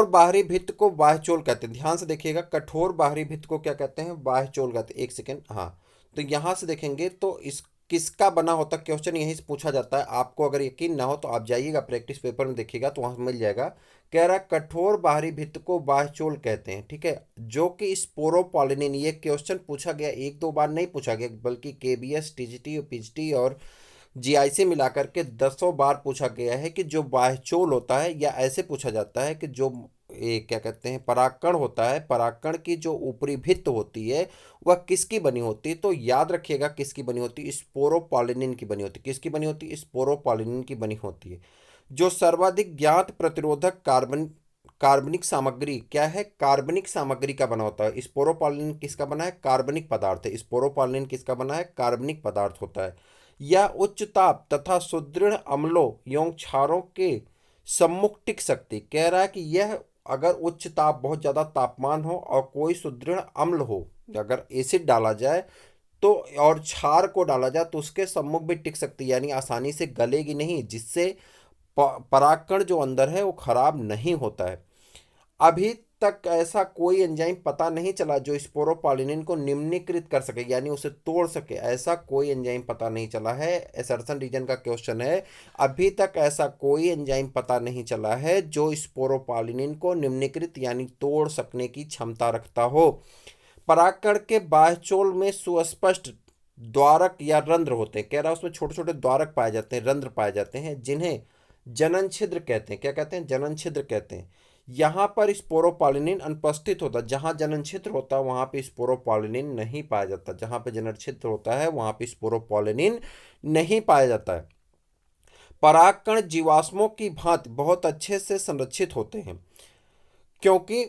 बाहरी भित्त को बाह्यचोल कहते हैं। ध्यान से देखिएगा, कठोर बाहरी भित्त को क्या कहते हैं? बाह्यचोल कहते हैं। एक सेकेंड, हाँ, तो यहां से देखेंगे तो इस किसका बना होता, क्वेश्चन यहीं से पूछा जाता है। आपको अगर यकीन ना हो तो आप जाइएगा प्रैक्टिस पेपर में देखिएगा तो वहां मिल जाएगा। कह रहा है कठोर बाहरी भित्त को बाह्यचोल कहते हैं, ठीक है, जो कि स्पोरोपॉलिनिन, ये क्वेश्चन पूछा गया, एक दो बार नहीं पूछा गया, बल्कि केबीएस, टीजीटी, पीजीटी और जीआईसी मिलाकर के दसों बार पूछा गया है कि जो बाह्यचोल होता है, या ऐसे पूछा जाता है कि जो ये क्या कहते हैं परागकण होता है, परागकण की जो ऊपरी भित्त होती है वह किसकी बनी होती है? तो याद रखिएगा किसकी बनी होती है? स्पोरोपॉलिनिन की बनी होती है। किसकी बनी होती है? स्पोरोपॉलिनिन की बनी होती है। जो सर्वाधिक ज्ञात प्रतिरोधक कार्बनिक सामग्री क्या है? कार्बनिक सामग्री का बना होता है। स्पोरोपॉलिनिन किसका बना है? कार्बनिक पदार्थ है। स्पोरोपॉलिनिन किसका बना है? कार्बनिक पदार्थ होता है। यह उच्च ताप तथा सुदृढ़ अम्लों एवं क्षारों के सम्मुख टिक सकती। कह रहा है कि यह अगर उच्च ताप, बहुत ज़्यादा तापमान हो और कोई सुदृढ़ अम्ल हो, अगर एसिड डाला जाए तो और क्षार को डाला जाए तो उसके सम्मुख भी टिक सकती है, यानी आसानी से गलेगी नहीं, जिससे परागकण जो अंदर है वो खराब नहीं होता है। अभी तक ऐसा कोई एंजाइम पता नहीं चला जो स्पोरोपॉलिनिन को निम्नीकृत कर सके, यानी उसे तोड़ सके। ऐसा कोई एंजाइम पता नहीं चला है। एसर्शन रीजन का क्वेश्चन है। अभी तक ऐसा कोई एंजाइम पता नहीं चला है जो स्पोरोपॉलिनिन को निम्नीकृत यानी तोड़ सकने की क्षमता रखता हो। परागकण के बाह्यचोल में सुस्पष्ट द्वारक या रंध्र होते हैं। कह रहा है उसमें छोटे छोटे द्वारक पाए जाते हैं, रंध्र पाए जाते हैं, जिन्हें जनन छिद्र कहते हैं। क्या कहते हैं? जनन छिद्र कहते हैं। यहाँ पर स्पोरोपॉलिनिन अनुपस्थित होता है। जहाँ जनन छिद्र होता है वहाँ पे स्पोरोपॉलिनिन नहीं पाया जाता। जहाँ पे जनन छिद्र होता है वहाँ पे स्पोरोपॉलिनिन नहीं पाया जाता है। परागकण जीवाश्मों की भांति बहुत अच्छे से संरक्षित होते हैं क्योंकि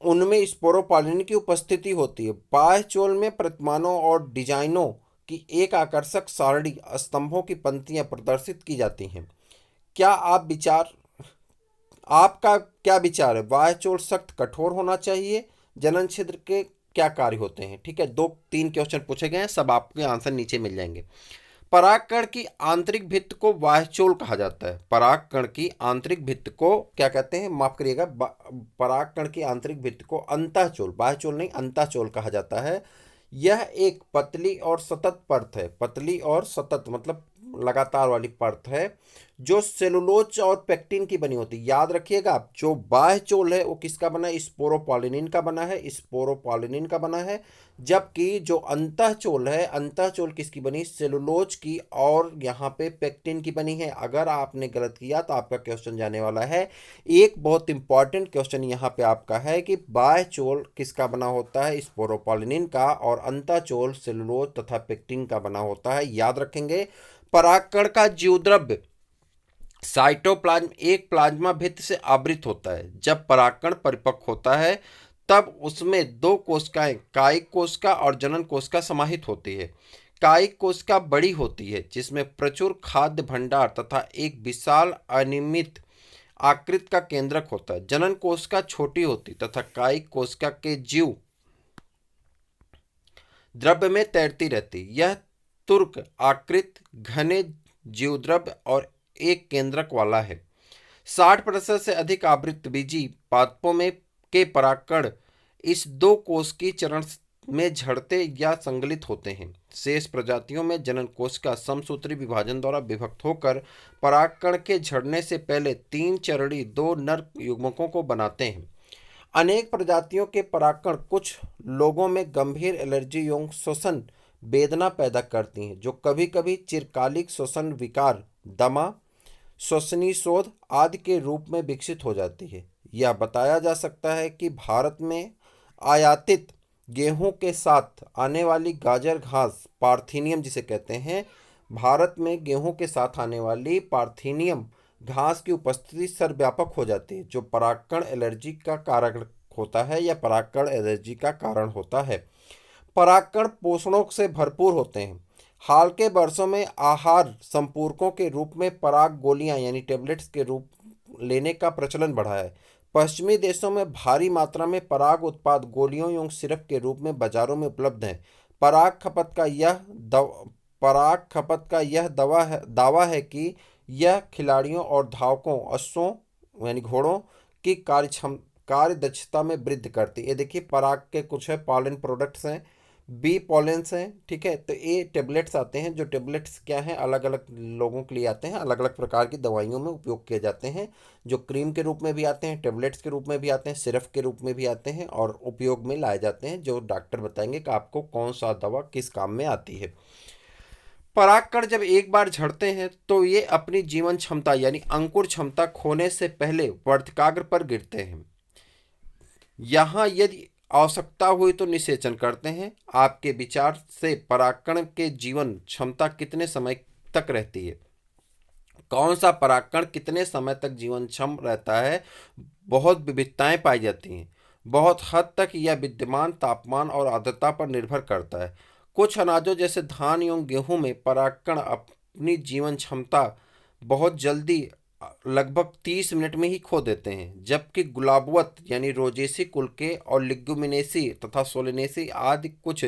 उनमें स्पोरोपॉलिन की उपस्थिति होती है। बाह्य चोल में प्रतिमानों और डिजाइनों की एक आकर्षक सारणी स्तंभों की पंक्तियां प्रदर्शित की जाती हैं। क्या आपका क्या विचार है? बाह्य चोल सख्त कठोर होना चाहिए? जनन छिद्र के क्या कार्य होते हैं? ठीक है, 2-3 क्वेश्चन पूछे गए हैं, सब आपके आंसर नीचे मिल जाएंगे। परागकण की आंतरिक भित्त को बाह्यचोल कहा जाता है। परागकण की आंतरिक भित्त को क्या कहते हैं? माफ करिएगा, परागकण की आंतरिक भित्त को अंतःचोल, बाह्यचोल नहीं, अंतःचोल कहा जाता है। यह एक पतली और सतत परत है। पतली और सतत मतलब लगातार वाली परत है जो सेलुलोज और पेक्टिन की बनी होती है। याद रखिएगा आप, जो बाह्य चोल है वो किसका बना है? स्पोरोपॉलिनिन का बना है, स्पोरोपॉलिनिन का बना है। जबकि जो अंतः चोल है, अंतः चोल किसकी बनी? सेलुलोज की और यहाँ पे पेक्टिन की बनी है। अगर आपने गलत किया तो आपका क्वेश्चन जाने वाला है। एक बहुत इंपॉर्टेंट क्वेश्चन यहाँ पे आपका है कि बाह्य चोल किसका बना होता है? स्पोरोपॉलिनिन का, और अंतः चोल सेलुलोज तथा पेक्टिन का बना होता है। याद रखेंगे। परागकण का जीवद्रव्य साइटोप्लाज्म एक प्लाज्मा भित्ति से आवृत होता है। जब परागकण परिपक्व होता है तब उसमें दो कोशिकाएं, कायिक कोशिका और जनन कोशिका समाहित होती है। कायिक कोशिका बड़ी होती है जिसमें प्रचुर खाद्य भंडार तथा एक विशाल अनियमित आकृति का केंद्रक होता है। जनन कोशिका छोटी होती तथा कायिक कोशिका के जीव द्रव्य में तैरती रहती। यह तुर्क आकृत घने जीवद्रव्य और एक केंद्रक वाला है। 60% से अधिक आवृतबीजी पादपों में के परागकण इस दो कोश की चरण में झड़ते या संगलित होते हैं। शेष प्रजातियों में जनन कोशिका समसूत्री विभाजन द्वारा विभक्त होकर परागकण के झड़ने से पहले 3 चरणी 2 नर युग्मकों को बनाते हैं। अनेक प्रजातियों के परागकण कुछ लोगों में गंभीर एलर्जी एवं श्वसन वेदना पैदा करती हैं, जो कभी कभी चिरकालिक श्वसन विकार, दमा, श्वसनी शोथ आदि के रूप में विकसित हो जाती है। यह बताया जा सकता है कि भारत में आयातित गेहूं के साथ आने वाली गाजर घास, पार्थीनियम जिसे कहते हैं, भारत में गेहूं के साथ आने वाली पार्थीनियम घास की उपस्थिति सर्वव्यापक हो जाती है, जो परागकण एलर्जी का कारण होता है या परागकण एलर्जी का कारण होता है। परागकण पोषणों से भरपूर होते हैं। हाल के वर्षों में आहार संपूरकों के रूप में पराग गोलियां यानी टेबलेट्स के रूप लेने का प्रचलन बढ़ा है। पश्चिमी देशों में भारी मात्रा में पराग उत्पाद गोलियों एवं सिरप के रूप में बाजारों में उपलब्ध हैं। पराग खपत का यह दावा है कि यह खिलाड़ियों और धावकों, अश्वों यानी घोड़ों की कार्य दक्षता में वृद्धि करती है। ये देखिए, पराग के कुछ है पॉलन प्रोडक्ट्स हैं, बी पॉलेंस हैं। ठीक है, तो ये टेबलेट्स आते हैं, जो टेबलेट्स क्या हैं, अलग अलग लोगों के लिए आते हैं, अलग अलग प्रकार की दवाइयों में उपयोग किए जाते हैं, जो क्रीम के रूप में भी आते हैं, टेबलेट्स के रूप में भी आते हैं, सिरप के रूप में भी आते हैं और उपयोग में लाए जाते हैं, जो डॉक्टर बताएंगे कि आपको कौन सा दवा किस काम में आती है। परागकण जब एक बार झड़ते हैं तो ये अपनी जीवन क्षमता यानी अंकुर क्षमता खोने से पहले वर्तिकाग्र पर गिरते हैं। यहाँ यदि आवश्यकता हुई तो निषेचन करते हैं। आपके विचार से परागकण के जीवन क्षमता कितने समय तक रहती है? कौन सा परागकण कितने समय तक जीवन क्षम रहता है? बहुत विविधताएं पाई जाती हैं। बहुत हद तक यह विद्यमान तापमान और आर्द्रता पर निर्भर करता है। कुछ अनाजों जैसे धान एवं गेहूं में परागकण अपनी जीवन क्षमता बहुत जल्दी लगभग 30 मिनट में ही खो देते हैं, जबकि गुलाबवत यानी रोजेसी कुल के और लिग्युमिनेसी तथा सोलेनेसी आदि कुछ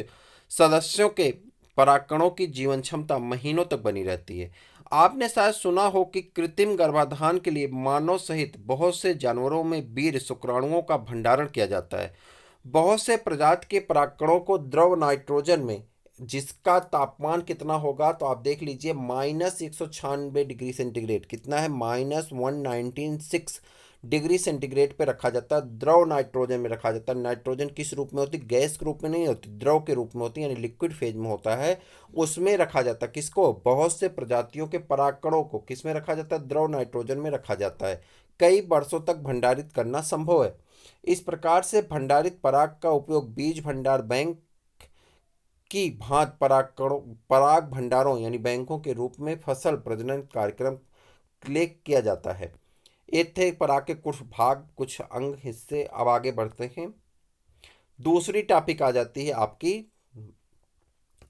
सदस्यों के परागकणों की जीवन क्षमता महीनों तक बनी रहती है। आपने शायद सुना हो कि कृत्रिम गर्भाधान के लिए मानव सहित बहुत से जानवरों में वीर्य शुक्राणुओं का भंडारण किया जाता है। बहुत से प्रजाति के परागकणों को द्रव नाइट्रोजन में, जिसका तापमान कितना होगा तो आप देख लीजिए, -196 डिग्री सेंटीग्रेड, कितना है, -196 डिग्री सेंटीग्रेड पे रखा जाता है, द्रव नाइट्रोजन में रखा जाता है। नाइट्रोजन किस रूप में होती है? गैस के रूप में नहीं होती, द्रव के रूप में होती है, यानी लिक्विड फेज में होता है। उसमें रखा जाता है किसको? बहुत से प्रजातियों के परागकणों को किस में रखा जाता है? द्रव नाइट्रोजन में रखा जाता है। कई वर्षों तक भंडारित करना संभव है। इस प्रकार से भंडारित पराग का उपयोग बीज भंडार बैंक की भांति पराग भंडारों यानी बैंकों के रूप में फसल प्रजनन कार्यक्रम के लिए किया जाता है। ये थे पराग के कुछ भाग, कुछ अंग, हिस्से। अब आगे बढ़ते हैं। दूसरी टॉपिक आ जाती है आपकी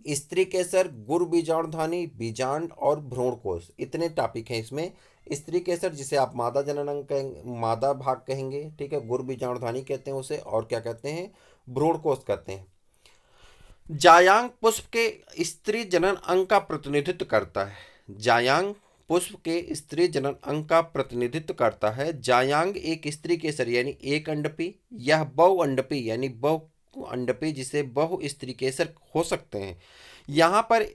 स्त्री केसर, गुरु बीजाणुधानी, बीजांड और भ्रूणकोश। इतने टॉपिक हैं इसमें। स्त्री केसर जिसे आप मादा जनन अंग कहेंगे, मादा भाग कहेंगे, ठीक है। गुरु बीजाणुधानी कहते हैं उसे, और क्या कहते हैं? भ्रूणकोश कहते हैं। जायांग पुष्प के स्त्री जनन अंग का प्रतिनिधित्व करता है। जायांग पुष्प के स्त्री जनन अंग का प्रतिनिधित्व करता है। जायांग एक स्त्री केसर यानी एक अंडपी, यह बहुअंडपी यानी बहु अंडपी जिसे बहु स्त्री केसर हो सकते हैं। यहाँ पर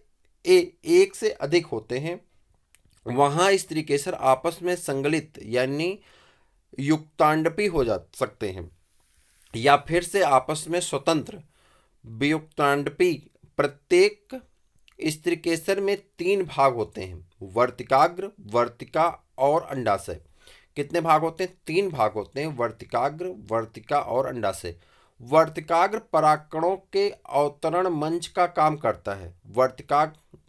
एक से अधिक होते हैं। वहाँ स्त्री केसर आपस में संगलित यानी युक्तांडपी हो जा सकते हैं, या फिर से आपस में स्वतंत्र वियुक्तांडपी। प्रत्येक स्त्रीकेसर में तीन भाग होते हैं, वर्तिकाग्र, वर्तिका और अंडाशय। कितने भाग होते हैं? तीन भाग होते हैं, वर्तिकाग्र, वर्तिका और अंडाशय। वर्तिकाग्र परागकणों के अवतरण मंच का काम करता है।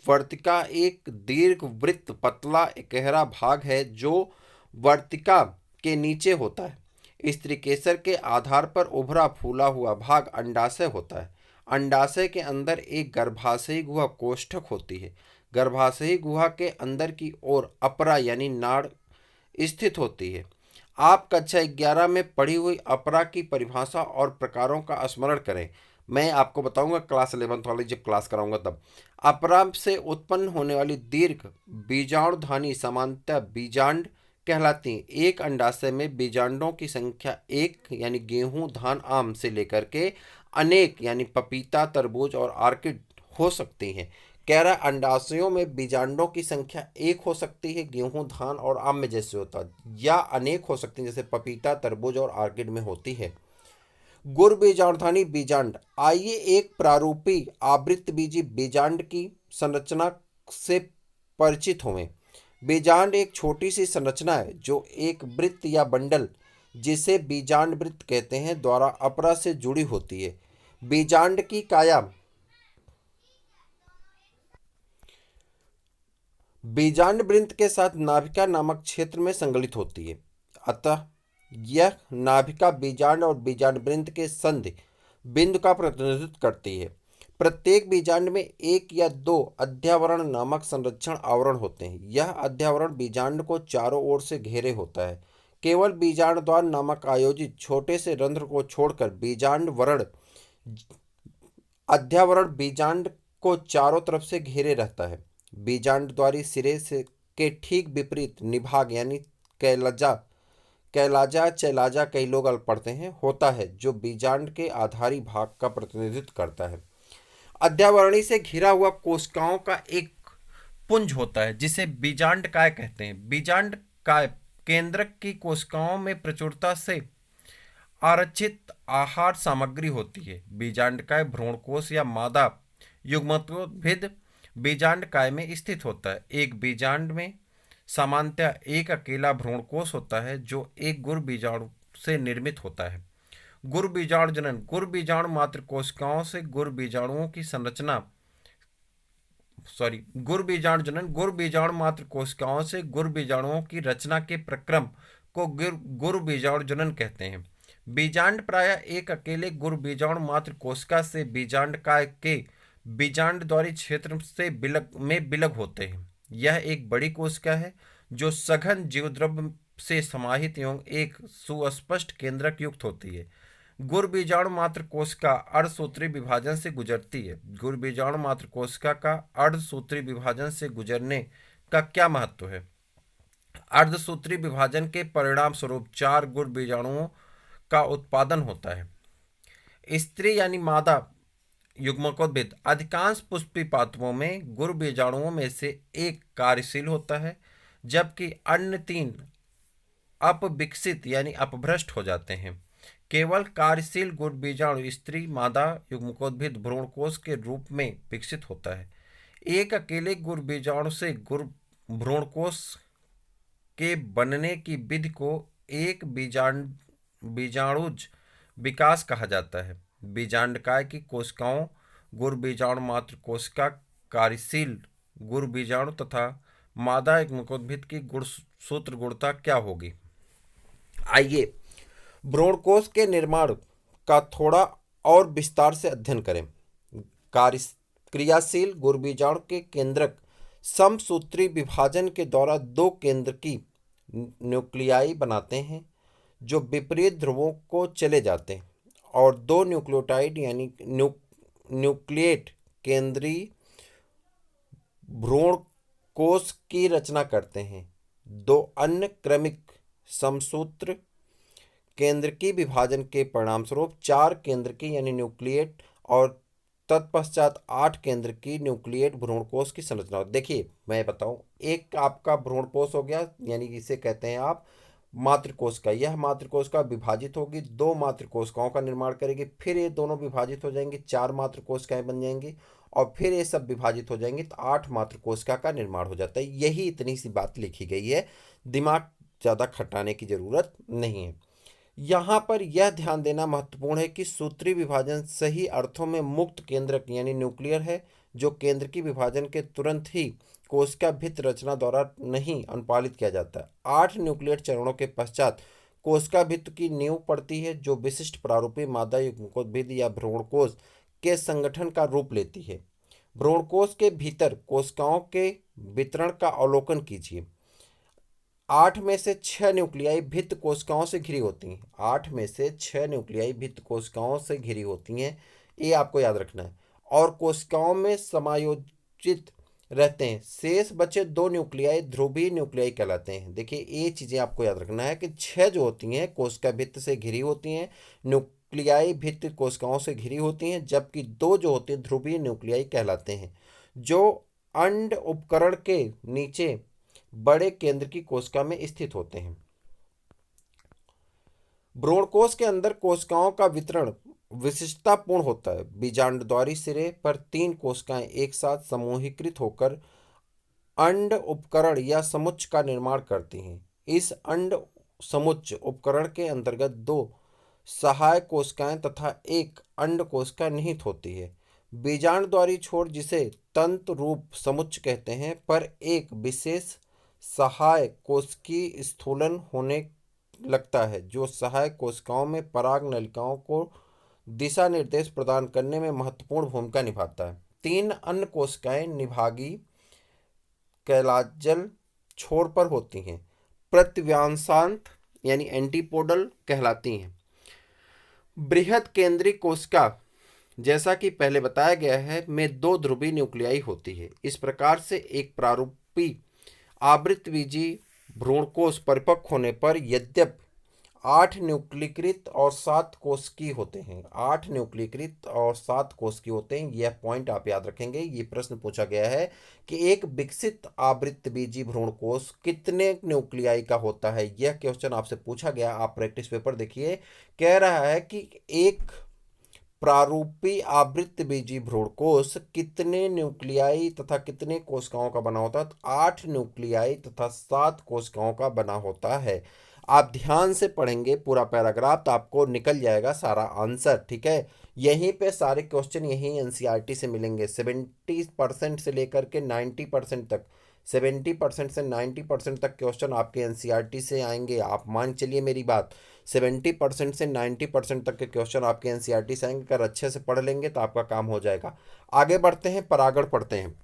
वर्तिका एक दीर्घ वृत्त पतला गहरा भाग है जो वर्तिका के नीचे होता है। स्त्रीकेसर के आधार पर उभरा फूला हुआ भाग अंडाशय होता है। अंडाशय के अंदर एक गर्भाशयी गुहा कोष्ठक होती है। गर्भाशयी गुहा के अंदर की ओर अपरा यानी नाड़ स्थित होती है। आप कक्षा 11 में पढ़ी हुई अपरा की परिभाषा और प्रकारों का स्मरण करें। मैं आपको बताऊंगा क्लास 11th वाली जब क्लास कराऊंगा तब। अपरा से उत्पन्न होने वाली दीर्घ बीजाणुधानी सामान्यतः बीजांड कहलाती हैं। एक अंडाशय में बीजांडों की संख्या एक यानी गेहूं, धान, आम से लेकर के अनेक यानी पपीता, तरबूज और आर्किड हो सकती हैं। कह रहा है अंडाशयों में बीजांडों की संख्या एक हो सकती है, गेहूं, धान और आम में जैसे होता है, या अनेक हो सकती है जैसे पपीता, तरबूज और आर्किड में होती है। गुर बीजाणुधानी बीजांड। आइए एक प्रारूपी आवृत्त बीजी बीजांड की संरचना से परिचित हों। बीजांड एक छोटी सी संरचना है जो एक वृत्त या बंडल, जिसे बीजांड वृत्त कहते हैं, द्वारा अपरा से जुड़ी होती है। बीजांड की काया बीजांड वृत्त के साथ नाभिका नामक क्षेत्र में संगलित होती है। अतः यह नाभिका बीजांड और बीजांड वृत्त के संधि बिंदु का प्रतिनिधित्व करती है। प्रत्येक बीजांड में एक या दो अध्यावरण नामक संरक्षण आवरण होते हैं। यह अध्यावरण बीजांड को चारों ओर से घेरे होता है। केवल बीजांड द्वार नामक आयोजित छोटे से रंध्र को छोड़कर बीजांड वरण अध्यावरण बीजांड को चारों तरफ से घेरे रहता है। बीजांड द्वारी सिरे से के ठीक विपरीत निभाग यानी कैलजा कैलाजा चैलाजा कई लोग अल्प पढ़ते हैं होता है, जो बीजांड के आधारी भाग का प्रतिनिधित्व करता है। अध्यावरणी से घिरा हुआ कोशिकाओं का एक पुंज होता है जिसे बीजांड काय कहते हैं। बीजांड काय केंद्रक की कोशिकाओं में प्रचुरता से आरक्षित आहार सामग्री होती है। बीजांडकाय भ्रूणकोश या मादा युग्मकोद्भिद बीजांडकाय में स्थित होता है। एक बीजांड में सामान्यतः एक अकेला भ्रूणकोश होता है जो एक गुर बीजाणु से निर्मित होता है। गुर बीजाणु जनन। गुर बीजाणु मात्र कोशिकाओं से गुर बीजाणुओं की संरचना गुर बीजाणु जनन। गुर बीजाणु मात्र कोशिकाओं से गुर बीजाणुओं की रचना के प्रक्रम को गुर बीजाणु जनन कहते हैं। बीजांड प्रायः एक अकेले गुर बीजाणु मात्र कोशिका से बीजांडकाय के बीजांड द्वारी क्षेत्र से बिलग होते हैं। यह एक बड़ी कोशिका है जो सघन जीवद्रव्य से समाहित एवं एक सुस्पष्ट केंद्रक युक्त होती है। गुर बीजाणु मात्र कोशिका अर्धसूत्री विभाजन से गुजरती है। गुर बीजाणु मात्र कोशिका का अर्धसूत्री विभाजन से गुजरने का क्या महत्व है? अर्धसूत्री विभाजन के परिणाम स्वरूप 4 गुर बीजाणुओं का उत्पादन होता है। स्त्री यानी मादा युग्मकोद्भिद। अधिकांश पुष्पी पादपों में गुर बीजाणुओं में से एक कार्यशील होता है, जबकि अन्य 3 अपविकसित यानी अपभ्रष्ट हो जाते हैं। केवल कार्यशील गुड़ बीजाणु स्त्री मादा युग्मकोद्भिद भ्रूणकोश के रूप में विकसित होता है। एक अकेले गुड़ बीजाणु से गुड़ भ्रूणकोश के बनने की विधि को एक बीजाणुज विकास कहा जाता है। बीजांडकाय की कोशिकाओं गुड़ बीजाणु मात्र कोशिका, कार्यशील गुड़ बीजाणु तथा मादा युग्मकोद्भिद की गुणसूत्र गुणता क्या होगी। आइए भ्रूणकोश के निर्माण का थोड़ा और विस्तार से अध्ययन करें। कार्य क्रियाशील गुड़ बीजाणु के केंद्रक समसूत्री विभाजन के द्वारा दो केंद्रकी न्यूक्लियाई बनाते हैं जो विपरीत ध्रुवों को चले जाते हैं और दो न्यूक्लियोटाइड यानी न्यूक्लिएट केंद्रीय भ्रूण कोश की रचना करते हैं। दो अन्य क्रमिक समसूत्र केंद्र की विभाजन के परिणामस्वरूप चार केंद्र की यानी न्यूक्लिएट और तत्पश्चात 8 केंद्र की न्यूक्लिएट भ्रूणकोश की संरचना। देखिए मैं बताऊं, एक आपका भ्रूणकोश हो गया यानी इसे कहते हैं आप मातृकोशिका। यह मातृकोशिका विभाजित होगी, दो मातृकोशिकाओं का निर्माण करेगी, फिर ये दोनों विभाजित हो जाएंगी, 4 मातृकोशिकाएं बन जाएंगी और फिर ये सब विभाजित हो जाएंगी तो 8 मातृकोशिका का निर्माण हो जाता है। यही इतनी सी बात लिखी गई है, दिमाग ज़्यादा खटाने की ज़रूरत नहीं है। यहाँ पर यह ध्यान देना महत्वपूर्ण है कि सूत्री विभाजन सही अर्थों में मुक्त केंद्रक यानी न्यूक्लियर है, जो केंद्र की विभाजन के तुरंत ही कोशिका भित्ति रचना द्वारा नहीं अनुपालित किया जाता है। 8 न्यूक्लियर चरणों के पश्चात कोशिका भित्ति की नींव पड़ती है जो विशिष्ट प्रारूपी मादा युग्मकोद्भिद या भ्रूणकोश के संगठन का रूप लेती है। भ्रूणकोश के भीतर कोशिकाओं के वितरण का अवलोकन कीजिए। 8 में से 6 न्यूक्लियाई भित्त कोशिकाओं से घिरी होती हैं। 8 में से 6 न्यूक्लियाई भित्त कोशिकाओं से घिरी होती हैं, ये आपको याद रखना है, और कोशिकाओं में समायोजित रहते हैं। शेष बचे 2 न्यूक्लियाई ध्रुवीय न्यूक्लियाई कहलाते हैं। देखिए ये चीज़ें आपको याद रखना है कि 6 जो होती हैं कोशिका भित्त से घिरी होती हैं, न्यूक्लियाई भित्त कोशिकाओं से घिरी होती हैं, जबकि 2 जो होते हैं ध्रुवीय न्यूक्लियाई कहलाते हैं, जो अंड उपकरण के नीचे बड़े केंद्र की कोशिका में स्थित होते हैं। भ्रूणकोश के अंदर कोशिकाओं का वितरण विशिष्टतापूर्ण होता है। बीजांडद्वारी सिरे पर 3 कोशिकाएं एक साथ समूहीकृत होकर अंड उपकरण या समुच्च का निर्माण करती हैं। इस अंड समुच्च उपकरण के अंतर्गत 2 सहायक कोशिकाएं तथा एक अंड कोशिका निहित होती है। बीजांडद्वारी छोर जिसे तंतु रूप समुच्च कहते हैं पर एक विशेष सहायक कोशिकीय स्थूलन होने लगता है, जो सहायक कोशिकाओं में पराग नलिकाओं को दिशा निर्देश प्रदान करने में महत्वपूर्ण भूमिका निभाता है। 3 अन्य कोशिकाएं निभागी कैलाजल छोर पर होती हैं, प्रत्यव्यांशांत यानी एंटीपोडल कहलाती हैं। बृहद केंद्रीय कोशिका जैसा कि पहले बताया गया है में 2 ध्रुवीय न्यूक्लियाई होती है। इस प्रकार से एक प्रारूपी आवृतबीजी भ्रूणकोश परिपक्व होने पर यद्यपि 8 न्यूक्लीकृत और 7 कोशिकीय होते हैं, 8 न्यूक्लीकृत और 7 कोशिकीय होते हैं। यह पॉइंट आप याद रखेंगे। ये प्रश्न पूछा गया है कि एक विकसित आवृतबीजी भ्रूणकोश कितने न्यूक्लियाई का होता है। यह क्वेश्चन आपसे पूछा गया, आप प्रैक्टिस पेपर देखिए। कह रहा है कि एक प्रारूपी आवृतबीजी भ्रूणकोश कितने न्यूक्लियाई तथा कितने कोशिकाओं का बना होता है, तो 8 न्यूक्लियाई तथा 7 कोशिकाओं का बना होता है। आप ध्यान से पढ़ेंगे पूरा पैराग्राफ तो आपको निकल जाएगा सारा आंसर, ठीक है। यहीं पे सारे क्वेश्चन यहीं एनसीईआरटी से मिलेंगे। 70% से लेकर के 90% तक, 70% से 90% तक क्वेश्चन आपके एनसीईआरटी से आएंगे। आप मान चलिए मेरी बात, 70% से 90% तक के क्वेश्चन आपके एनसीईआरटी से आएंगे। अगर अच्छे से पढ़ लेंगे तो आपका काम हो जाएगा। आगे बढ़ते हैं, परागण पढ़ते हैं।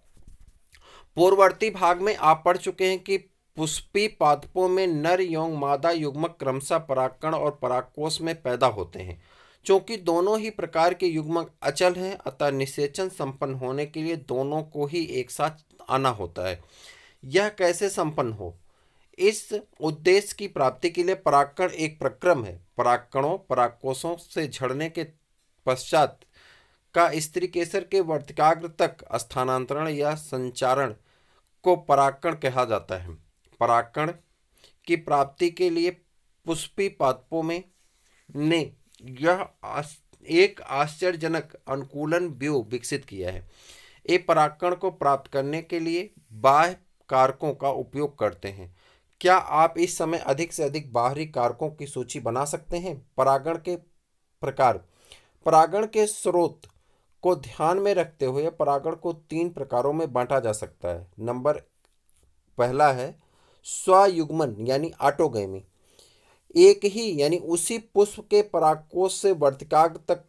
पूर्ववर्ती भाग में आप पढ़ चुके हैं कि पुष्पी पादपों में नर एवं मादा युग्मक क्रमशः परागकण और परागकोश में पैदा होते हैं। चूंकि दोनों ही प्रकार के युग्मक अचल हैं, अतः निषेचन संपन्न होने के लिए दोनों को ही एक साथ आना होता है। यह कैसे संपन्न हो, इस उद्देश्य की प्राप्ति के लिए परागकण एक प्रक्रम है। परागकणों परागकोशों से झड़ने के पश्चात का स्त्री केसर के वर्तिकाग्र तक स्थानांतरण या संचारण को परागकण कहा जाता है। परागकण की प्राप्ति के लिए पुष्पी पादपों में ने यह एक आश्चर्यजनक अनुकूलन व्यूह विकसित किया है। ये परागकण को प्राप्त करने के लिए बाह्य कारकों का उपयोग करते हैं। क्या आप इस समय अधिक से अधिक बाहरी कारकों की सूची बना सकते हैं? परागण के प्रकार। परागण के स्रोत को ध्यान में रखते हुए परागण को 3 प्रकारों में बांटा जा सकता है। नंबर पहला है स्वयुग्मन यानी ऑटोगैमी। एक ही यानी उसी पुष्प के परागकोश से वर्तिकाग्र तक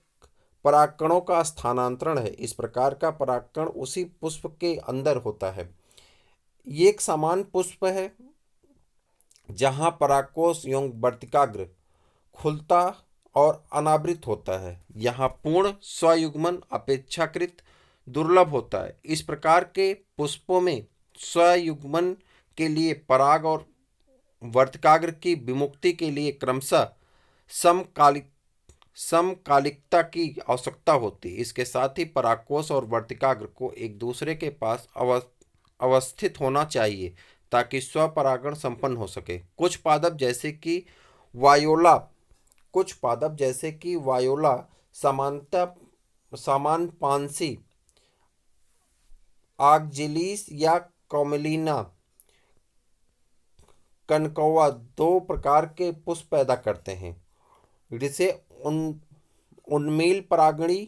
परागकणों का स्थानांतरण है। इस प्रकार का परागकण उसी पुष्प के अंदर होता है। ये एक समान पुष्प है जहां परागकोश एवं वर्तिकाग्र खुलता और अनावृत होता है। यहाँ पूर्ण स्वयुग्मन अपेक्षाकृत दुर्लभ होता है। इस प्रकार के पुष्पों में स्वयुग्मन के लिए पराग और वर्तिकाग्र की विमुक्ति के लिए क्रमशः समकालिकता की आवश्यकता होती है। इसके साथ ही परागकोश और वर्तिकाग्र को एक दूसरे के पास अवस्थित होना चाहिए ताकि स्वपरागण संपन्न हो सके। कुछ पादप जैसे कि वायोला सामान्यपांसी आक्जिलिस या कॉमेलिना कनकौआ 2 प्रकार के पुष्प पैदा करते हैं। जिसे उन्मील परागणी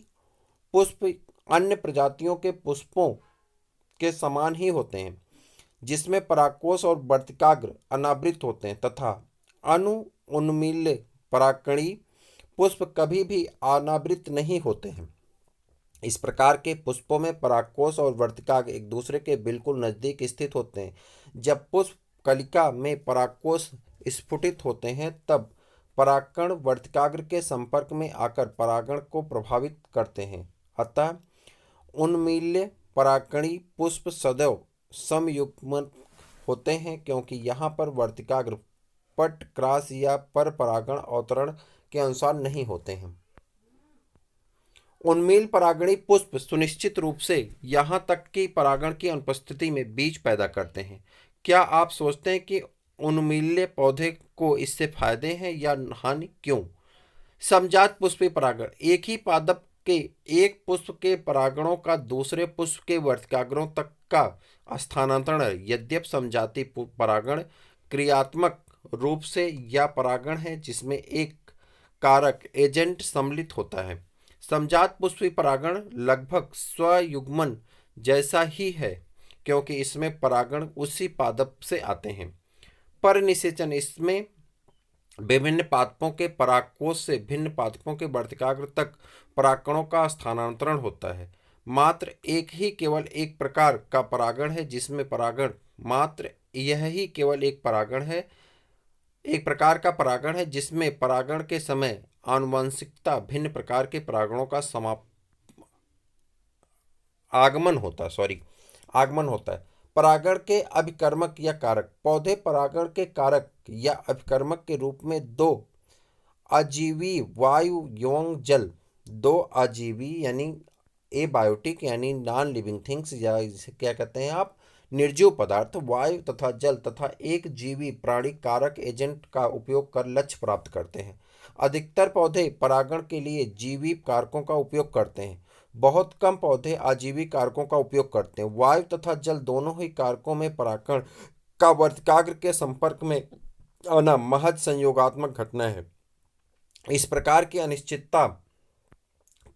पुष्प अन्य प्रजातियों के पुष्पों के समान ही होते हैं, जिसमें परागकोश और वर्तिकाग्र अनावृत होते हैं, तथा उन्मील परागणी पुष्प कभी भी अनावृत नहीं होते हैं। इस प्रकार के पुष्पों में परागकोश और वर्तिकाग्र एक दूसरे के बिल्कुल नजदीक स्थित होते हैं। जब पुष्प कलिका में परागकोश स्फुटित होते हैं तब परागकण वर्तिकाग्र के संपर्क में आकर परागण को प्रभावित करते हैं। अतः उन्मील्य परागकणी पुष्प सदैव समयुग्मन होते हैं, क्योंकि यहाँ पर वर्तिकाग्र पट क्रॉस या पर परागण अवतरण के अनुसार नहीं होते हैं। उन्मील परागणी पुष्प सुनिश्चित रूप से यहाँ तक कि परागण की अनुपस्थिति में बीज पैदा करते हैं। क्या आप सोचते हैं कि उन्मील्य पौधे को इससे फायदे हैं या हानि? क्यों? समजात पुष्पी परागण। एक ही पादप के एक पुष्प के परागणों का दूसरे पुष्प के वर्तिकाग्रों तक का स्थानांतरण है। यद्यपि समजाति परागण क्रियात्मक रूप से या परागण है जिसमें एक कारक एजेंट सम्मिलित होता है। समजात पुष्पी परागण लगभग स्वयुग्मन जैसा ही है, क्योंकि इसमें परागण उसी पादप से आते हैं। परनिषेचन। इसमें विभिन्न पादपों के परागकोश से भिन्न पादपों के वर्तिकाग्र तक परागकणों का स्थानांतरण होता है। मात्र एक ही केवल एक प्रकार का परागण है जिसमें परागण मात्र यह ही केवल एक प्रकार का परागण है जिसमें परागण के समय आनुवंशिकता भिन्न प्रकार के परागणों का आगमन होता है। परागण के अभिकर्मक या कारक। पौधे परागण के कारक या अभिकर्मक के रूप में 2 अजीवी वायु एवं जल, 2 अजीवी यानी एबायोटिक यानी नॉन लिविंग थिंग्स, या इसे क्या कहते हैं आप, निर्जीव पदार्थ, वायु तथा जल तथा एक जीवी प्राणी कारक एजेंट का उपयोग कर लक्ष्य प्राप्त करते हैं। अधिकतर पौधे परागण के लिए जीवी कारकों का उपयोग करते हैं। बहुत कम पौधे आजीवी कारकों का उपयोग करते हैं। वायु तथा जल दोनों ही कारकों में परागण का वर्तिकाग्र के संपर्क में आना महज संयोगात्मक घटना है। इस प्रकार की अनिश्चितता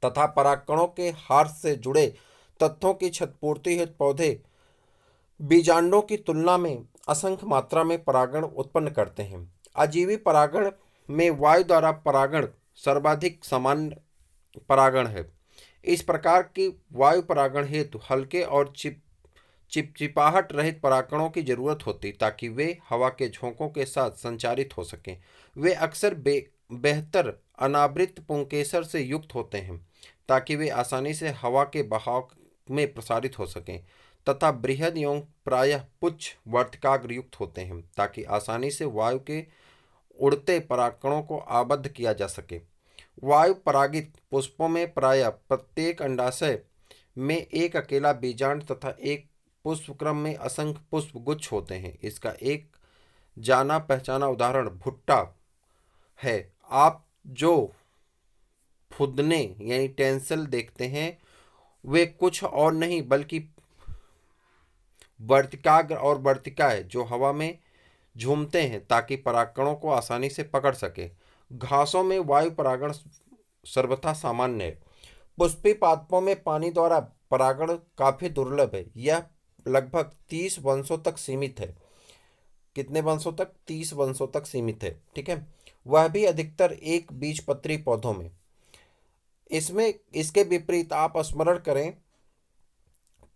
तथा परागकणों के हार से जुड़े तथ्यों की क्षतिपूर्ति हेतु पौधे बीजांडों की तुलना में असंख्य मात्रा में परागण उत्पन्न करते हैं। अजीवी परागण में वायु द्वारा परागण सर्वाधिक सामान्य परागण है। इस प्रकार की वायु परागण हेतु हल्के और चिपचिपाहट रहित परागकणों की जरूरत होती ताकि वे हवा के झोंकों के साथ संचारित हो सकें। वे अक्सर बेहतर अनावृत पुंकेसर से युक्त होते हैं ताकि वे आसानी से हवा के बहाव में प्रसारित हो सकें, तथा बृहद एवं प्रायः पुच्छ वर्तिकाग्र युक्त होते हैं ताकि आसानी से वायु के उड़ते परागकणों को आबद्ध किया जा सके। वायु परागित पुष्पों में प्रायः प्रत्येक अंडाशय में एक अकेला बीजांड तथा एक पुष्पक्रम में असंख्य पुष्प गुच्छ होते हैं। इसका एक जाना पहचाना उदाहरण भुट्टा है। आप जो फुदने यानी टेंसल देखते हैं वे कुछ और नहीं बल्कि वर्तिकाग्र और वर्तिका है जो हवा में झूमते हैं ताकि परागकणों को आसानी से पकड़ सके। घासों में वायु परागण सर्वथा सामान्य है। पुष्पी पादपों में पानी द्वारा परागण काफी दुर्लभ है। यह लगभग 30 वंशों तक सीमित है। कितने वंशों तक? 30 वंशों तक सीमित है। ठीक है, वह भी अधिकतर एक बीजपत्री पौधों में। इसमें इसके विपरीत आप स्मरण करें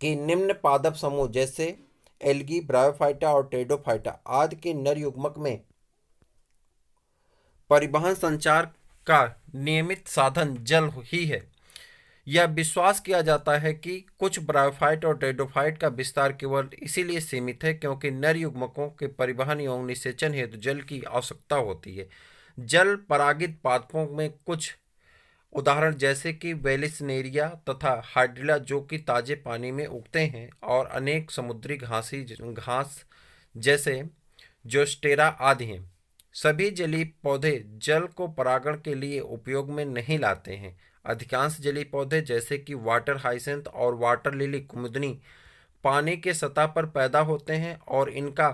कि निम्न पादप समूह जैसे एल्गी, ब्रायोफाइटा और टेडोफाइटा आदि के नर युग्मक में परिवहन संचार का नियमित साधन जल ही है। यह विश्वास किया जाता है कि कुछ ब्रायोफाइट और टेडोफाइट का विस्तार केवल इसीलिए सीमित है क्योंकि नर युग्मकों के परिवहन एवं निषेचन हेतु जल की आवश्यकता होती है। जल परागित पादपों में कुछ उदाहरण जैसे कि वेलिसनेरिया तथा हाइड्रिला जो कि ताजे पानी में उगते हैं, और अनेक समुद्री घास जैसे जोस्टेरा आदि हैं। सभी जलीय पौधे जल को परागण के लिए उपयोग में नहीं लाते हैं। अधिकांश जलीय पौधे जैसे कि वाटर हाइसेंथ और वाटर लिली कुमुदनी पानी के सतह पर पैदा होते हैं और इनका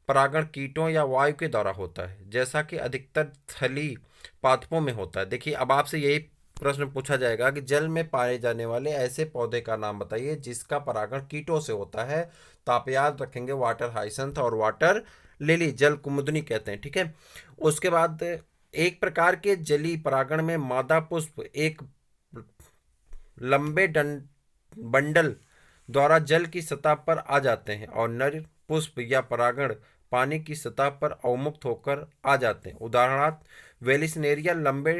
परागण कीटों या वायु के द्वारा होता है, जैसा कि अधिकतर थली पादपों में होता है। देखिए, अब आपसे यही प्रश्न पूछा जाएगा कि जल में पाए जाने वाले ऐसे पौधे का नाम बताइए जिसका परागण कीटों से होता है। तो आप याद रखेंगे वाटर हाइसेंथ और वाटर लिली, जल कुमुदनी कहते हैं। ठीक है, उसके बाद एक प्रकार के जलीय परागण में मादा पुष्प एक लंबे बंडल द्वारा जल की सतह पर आ जाते हैं और नर पुष्प या परागण पानी की सतह पर अवमुक्त होकर आ जाते हैं। उदाहरणार्थ वेलिसनेरिया लंबे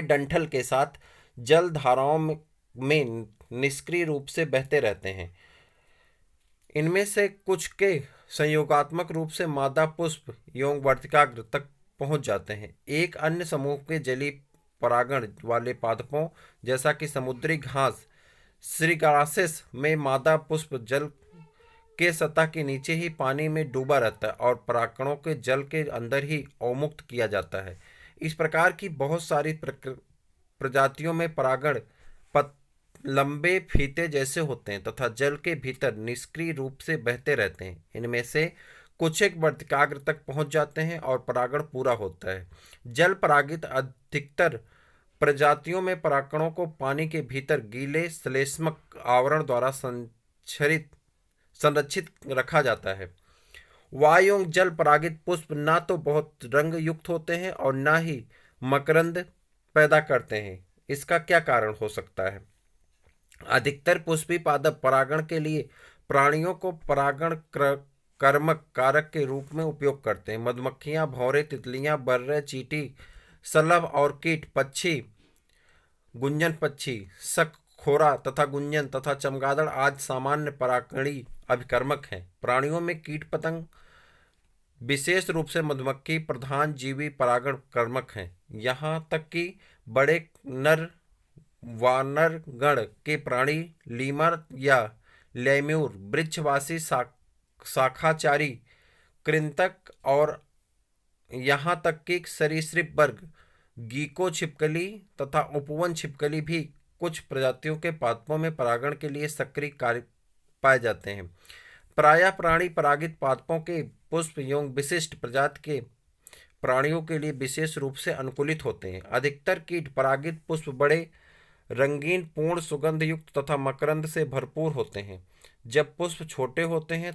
डंठल के साथ जल धाराओं में निष्क्रिय रूप से बहते रहते हैं। इनमें से कुछ के संयोगात्मक रूप से मादा पुष्प एवं वर्तिकाग्र तक पहुंच जाते हैं। एक अन्य समूह के जलीय परागण वाले पादपों जैसा कि समुद्री घास श्रीगासेस में मादा पुष्प जल के सतह के नीचे ही पानी में डूबा रहता है और परागकणों के जल के अंदर ही अवमुक्त किया जाता है। इस प्रकार की बहुत सारी प्रजातियों में परागण लंबे फीते जैसे होते हैं तथा जल के भीतर निष्क्रिय रूप से बहते रहते हैं। इनमें से कुछ एक वर्तिकाग्र तक पहुंच जाते हैं और परागण पूरा होता है। जल परागित अधिकतर प्रजातियों में परागकणों को पानी के भीतर गीले श्लेष्मक आवरण द्वारा संरक्षित रखा जाता है। वायु एवं जल परागित पुष्प ना तो बहुत रंग युक्त होते हैं और ना ही मकरंद पैदा करते हैं। इसका क्या कारण हो सकता है? अधिकतर पुष्पी पादप परागण के लिए प्राणियों को परागण कर्मक कारक के रूप में उपयोग करते हैं। मधुमक्खियां, भौरे, तितलियां, बर्रे, चींटी, शलभ और कीट पक्षी, गुंजन पक्षी, शक, खोरा तथा गुंजन तथा चमगादड़ आदि सामान्य परागणी अभिकर्मक हैं। प्राणियों में कीट पतंग विशेष रूप से मधुमक्खी प्रधान जीवी परागण कर्मक हैं। यहाँ तक कि बड़े नर वानरगण के प्राणी लीमर या लेम्यूर, वृक्षवासी, शाखाचारी, कृंतक और यहाँ तक कि सरीसृप वर्ग गीको छिपकली तथा उपवन छिपकली भी कुछ प्रजातियों के पादपों में परागण के लिए सक्रिय कार्य पाए जाते हैं। प्रायः प्राणी परागित पादपों के पुष्प एवं विशिष्ट प्रजाति के प्राणियों के लिए विशेष रूप से अनुकूलित होते हैं। अधिकतर कीट परागित पुष्प बड़े रंगीन, पूर्ण, सुगंध युक्त तथा मकरंद से भरपूर होते हैं। जब पुष्प छोटे होते हैं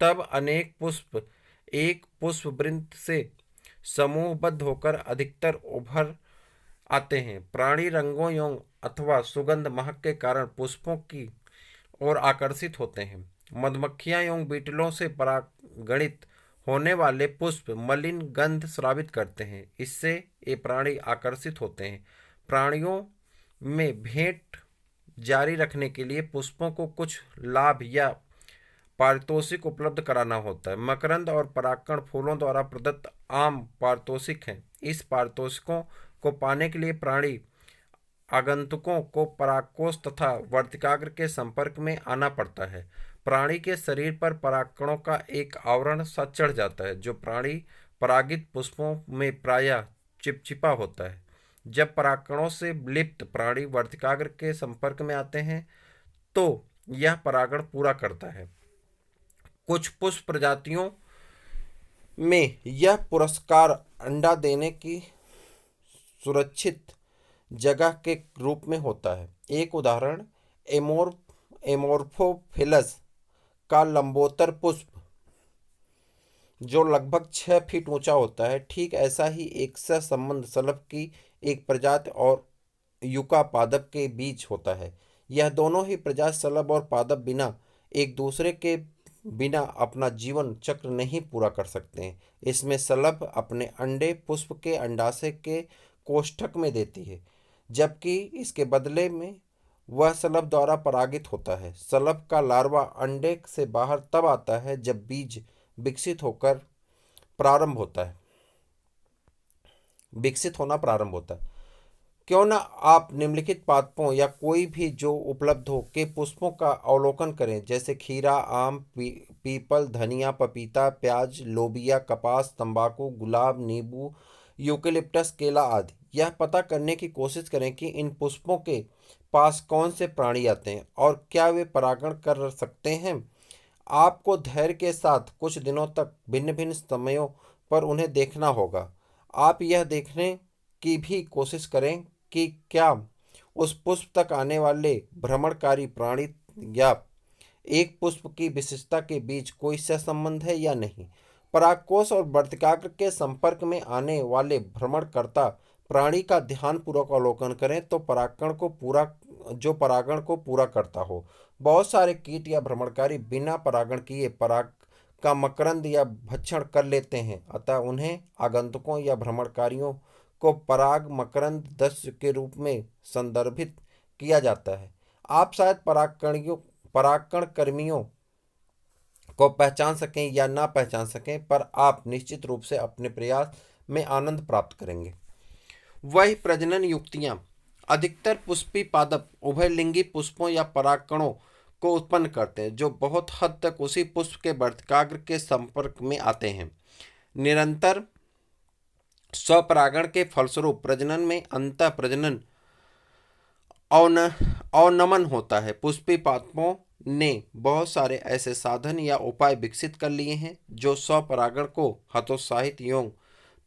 तब अनेक पुष्प एक पुष्पवृंत से समूहबद्ध होकर अधिकतर उभर आते हैं। प्राणी रंगों एवं अथवा सुगंध महक के कारण पुष्पों की ओर आकर्षित होते हैं। मधुमक्खियां एवं बीटलों से परागणित होने वाले पुष्प मलिन गंध स्रावित करते हैं। इससे ये प्राणी आकर्षित होते हैं। प्राणियों में भेंट जारी रखने के लिए पुष्पों को कुछ लाभ या पारितोषिक उपलब्ध कराना होता है। मकरंद और परागकण फूलों द्वारा प्रदत्त आम पारितोषिक हैं। इस पारितोषिकों को पाने के लिए प्राणी आगंतुकों को परागकोश तथा वर्तिकाग्र के संपर्क में आना पड़ता है। प्राणी के शरीर पर परागकणों का एक आवरण सा चढ़ जाता है, जो प्राणी परागित पुष्पों में प्रायः चिपचिपा होता है। जब परागकणों से लिप्त प्राणी वर्तिकाग्र के संपर्क में आते हैं तो यह परागण पूरा करता है। कुछ पुष्प प्रजातियों में यह पुरस्कार अंडा देने की सुरक्षित जगह के रूप में होता है। एक उदाहरण एमोर्फोफिलस का लंबोत्तर पुष्प, जो लगभग 6 फीट ऊंचा होता है। ठीक ऐसा ही एक सहसंबंध शलभ की एक प्रजाति और युका पादप के बीच होता है। यह दोनों ही प्रजाति शलभ और पादप बिना एक दूसरे के बिना अपना जीवन चक्र नहीं पूरा कर सकते हैं। इसमें शलभ अपने अंडे पुष्प के अंडाशय के कोष्ठक में देती है, जबकि इसके बदले में वह शलभ द्वारा परागित होता है। शलभ का लार्वा अंडे से बाहर तब आता है जब बीज विकसित होना प्रारंभ होता है। क्यों न आप निम्नलिखित पादपों या कोई भी जो उपलब्ध हो के पुष्पों का अवलोकन करें, जैसे खीरा, आम, पीपल, धनिया, पपीता, प्याज, लोबिया, कपास, तंबाकू, गुलाब, नींबू, यूकेलिप्टस, केला आदि। यह पता करने की कोशिश करें कि इन पुष्पों के पास कौन से प्राणी आते हैं और क्या वे परागण कर सकते हैं। आपको धैर्य के साथ कुछ दिनों तक भिन्न भिन्न समयों पर उन्हें देखना होगा। आप यह देखने की भी कोशिश करें कि क्या उस पुष्प तक आने वाले भ्रमणकारी प्राणी या एक पुष्प की विशेषता के बीच कोई सहसंबंध है या नहीं। परागकोश और वर्तिकाग्र के संपर्क में आने वाले भ्रमणकर्ता प्राणी का ध्यानपूर्वक अवलोकन करें तो परागण को पूरा करता हो। बहुत सारे कीट या भ्रमणकारी बिना परागण किए पराग का मकरंद या भक्षण कर लेते हैं, अतः उन्हें आगंतुकों या भ्रमणकारियों को पराग मकरंद दस्य के रूप में संदर्भित किया जाता है। आप शायद परागण कर्मियों को पहचान सकें या ना पहचान सकें, पर आप निश्चित रूप से अपने प्रयास में आनंद प्राप्त करेंगे। वही प्रजनन युक्तियां अधिकतर पुष्पी पादप उभयलिंगी पुष्पों या परागकणों को उत्पन्न करते हैं, जो बहुत हद तक उसी पुष्प के वर्तिकाग्र के संपर्क में आते हैं। निरंतर स्वपरागण के फलस्वरूप प्रजनन में अंतः प्रजनन अवनमन होता है। पुष्पी पादपों ने बहुत सारे ऐसे साधन या उपाय विकसित कर लिए हैं जो स्वपरागण को हतोत्साहित एवं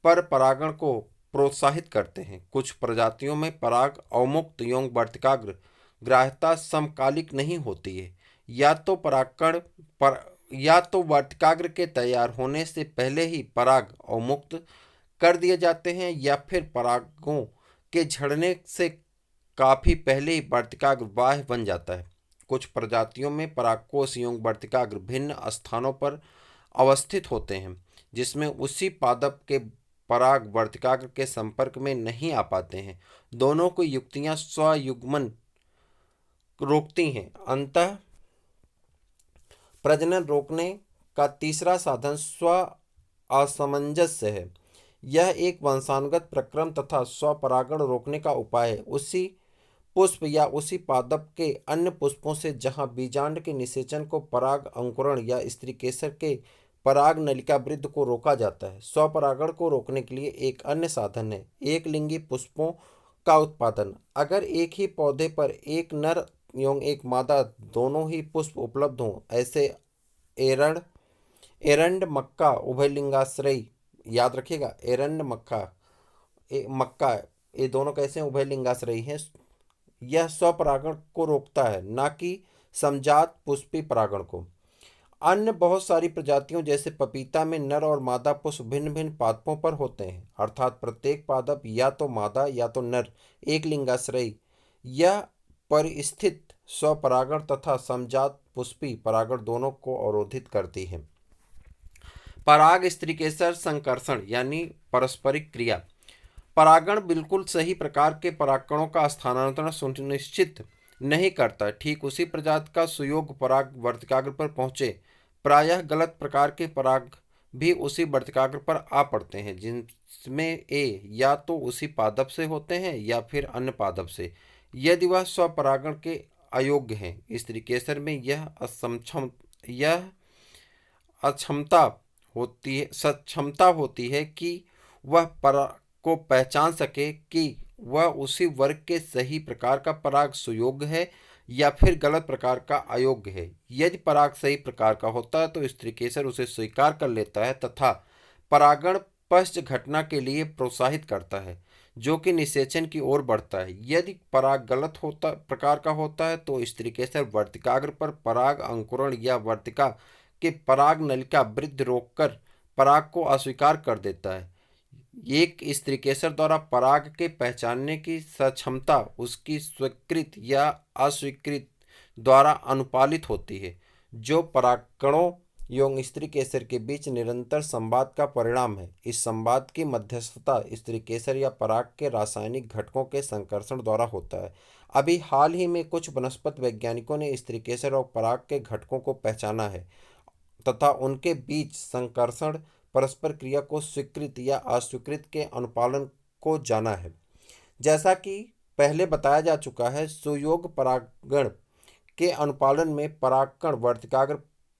पर परागण को प्रोत्साहित करते हैं। कुछ प्रजातियों में पराग अवमुक्त एवं वर्तिकाग्र ग्राह्यता समकालिक नहीं होती है। या तो वर्तिकाग्र के तैयार होने से पहले ही पराग अवमुक्त कर दिए जाते हैं, या फिर परागों के झड़ने से काफी पहले ही वर्तिकाग्र बाह्य बन जाता है। कुछ प्रजातियों में परागकोश एवं वर्तिकाग्र भिन्न स्थानों पर अवस्थित होते हैं, जिसमें उसी पादप के पराग वर्तिकाग्र के संपर्क में नहीं आ पाते हैं। दोनों को युक्तियां स्वयुग्मन रोकती हैं। अंतः प्रजनन रोकने का तीसरा साधन स्व असमंजस्य है। यह एक वंशानुगत प्रक्रम तथा स्वपरागण रोकने का उपाय है। उसी पुष्प या उसी पादप के अन्य पुष्पों से जहां बीजांड के निषेचन को पराग अंकुरण या स्त्री केसर के पराग नलिका वृद्धि को रोका जाता है। स्वपरागण को रोकने के लिए एक अन्य साधन है एक लिंगी पुष्पों का उत्पादन। अगर एक ही पौधे पर एक नर एवं एक मादा दोनों ही पुष्प उपलब्ध हों, ऐसे एरंड मक्का उभयलिंगाश्रयी, याद रखिएगा एरंड मक्का ये दोनों कैसे उभयलिंगाश्रयी हैं। यह स्वपरागण को रोकता है, ना कि समजात पुष्पी परागण को। अन्य बहुत सारी प्रजातियों जैसे पपीता में नर और मादा पुष्प भिन्न भिन्न पादपों पर होते हैं, अर्थात प्रत्येक पादप या तो मादा या तो नर एक लिंगाश्रयी यह परिस्थित स्वपरागण तथा समजात पुष्पी परागण दोनों को अवरोधित करती है। पराग स्त्रीकेसर संकर्षण यानी पारस्परिक क्रिया। परागण बिल्कुल सही प्रकार के परागकणों का स्थानांतरण सुनिश्चित नहीं करता। ठीक उसी प्रजाति का सुयोग पराग वर्तिकाग्र पर पहुंचे, प्रायः गलत प्रकार के पराग भी उसी वर्तिकाग्र पर आ पड़ते हैं, जिनमें या तो उसी पादप से होते हैं या फिर अन्य पादप से, यदि वह स्वपरागण के अयोग्य हैं। स्त्रीकेसर में यह यह अक्षमता सक्षमता होती है कि वह पराग को पहचान सके कि वह उसी वर्ग के सही प्रकार का पराग सुयोग्य है या फिर गलत प्रकार का अयोग्य है। यदि पराग सही प्रकार का होता है तो स्त्रीकेसर उसे स्वीकार कर लेता है तथा परागण पश्च घटना के लिए प्रोत्साहित करता है, जो कि निषेचन की ओर बढ़ता है। यदि पराग गलत होता प्रकार का होता है तो स्त्रीकेसर वर्तिकाग्र पर पराग अंकुरण या वर्तिका के पराग नलिका वृद्धि रोककर पराग को अस्वीकार कर देता है। एक स्त्रीकेसर द्वारा पराग के पहचानने की सक्षमता उसकी स्वीकृत या अस्वीकृत द्वारा अनुपालित होती है, जो परागकणों एवं स्त्रीकेसर के बीच निरंतर संवाद का परिणाम है। इस संवाद की मध्यस्थता स्त्रीकेसर या पराग के रासायनिक घटकों के संकर्षण द्वारा होता है। अभी हाल ही में कुछ वनस्पति वैज्ञानिकों ने स्त्रीकेसर और पराग के घटकों को पहचाना है तथा उनके बीच संकर्षण परस्पर क्रिया को स्वीकृत या अस्वीकृत के अनुपालन को जाना है। जैसा कि पहले बताया जा चुका है, सुयोग परागण के अनुपालन में परागकण वर्तिकाग्र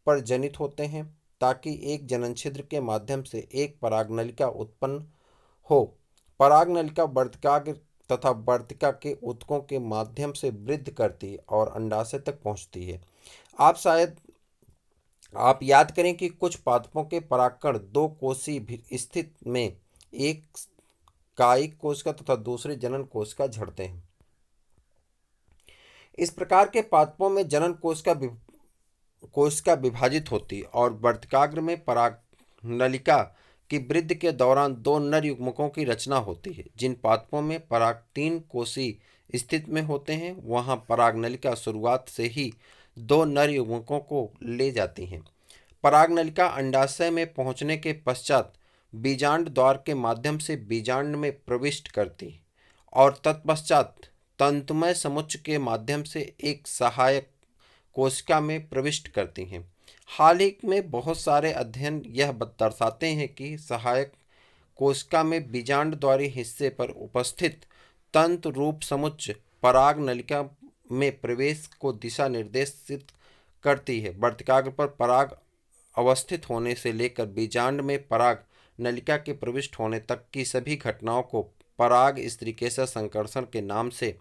पर जनित होते हैं ताकि एक जनन छिद्र के माध्यम से एक परागनलिका उत्पन्न हो। परागनलिका वर्तिकाग्र तथा वर्तिका के ऊतकों के माध्यम से वृद्धि करती है और अंडाशय तक पहुंचती है। आप याद करें कि कुछ पादपों के परागकण दो कोशीय स्थिति में एक कायिक कोशिका तथा दूसरे जनन कोशिका झड़ते हैं। इस प्रकार के पादपों में जनन कोशिका विभाजित होती और वर्तिकाग्र में पराग नलिका की वृद्धि के दौरान दो नर युग्मकों की रचना होती है। जिन पादपों में पराग तीन कोशीय स्थिति में होते हैं वहां पराग नलिका शुरुआत से ही दो नर युग्मकों को ले जाती हैं। पराग नलिका अंडाशय में पहुंचने के पश्चात बीजांड द्वार के माध्यम से बीजांड में प्रविष्ट करती और तत्पश्चात तंतुमय समुच्चय के माध्यम से एक सहायक कोशिका में प्रविष्ट करती हैं। हाल ही में बहुत सारे अध्ययन यह दर्शाते हैं कि सहायक कोशिका में बीजांड द्वारी हिस्से पर उपस्थित तंतु रूप समुच्चय पराग नलिका में प्रवेश को दिशा निर्देशित करती है। वर्तिकाग्र पर पराग अवस्थित होने से लेकर बीजांड में पराग नलिका के प्रविष्ट होने तक की सभी घटनाओं को पराग स्त्रीकेसर संकर्षण के नाम से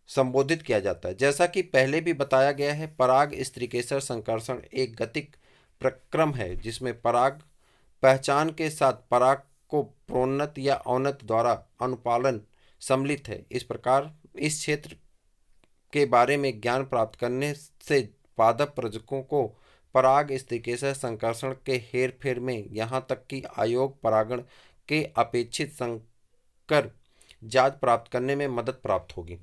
संबोधित किया जाता है। जैसा कि पहले भी बताया गया है, पराग स्त्रीकेसर संकर्षण एक गतिक प्रक्रम है जिसमें पराग पहचान के साथ पराग को प्रोन्नत या अवनत द्वारा अनुपालन सम्मिलित है। इस प्रकार इस क्षेत्र के बारे में ज्ञान प्राप्त करने से पादप प्रजनकों को पराग स्त्रीकेसर संकर्षण के हेर फेर में यहाँ तक कि अयोग्य परागण के अपेक्षित संकर जांच प्राप्त करने में मदद प्राप्त होगी।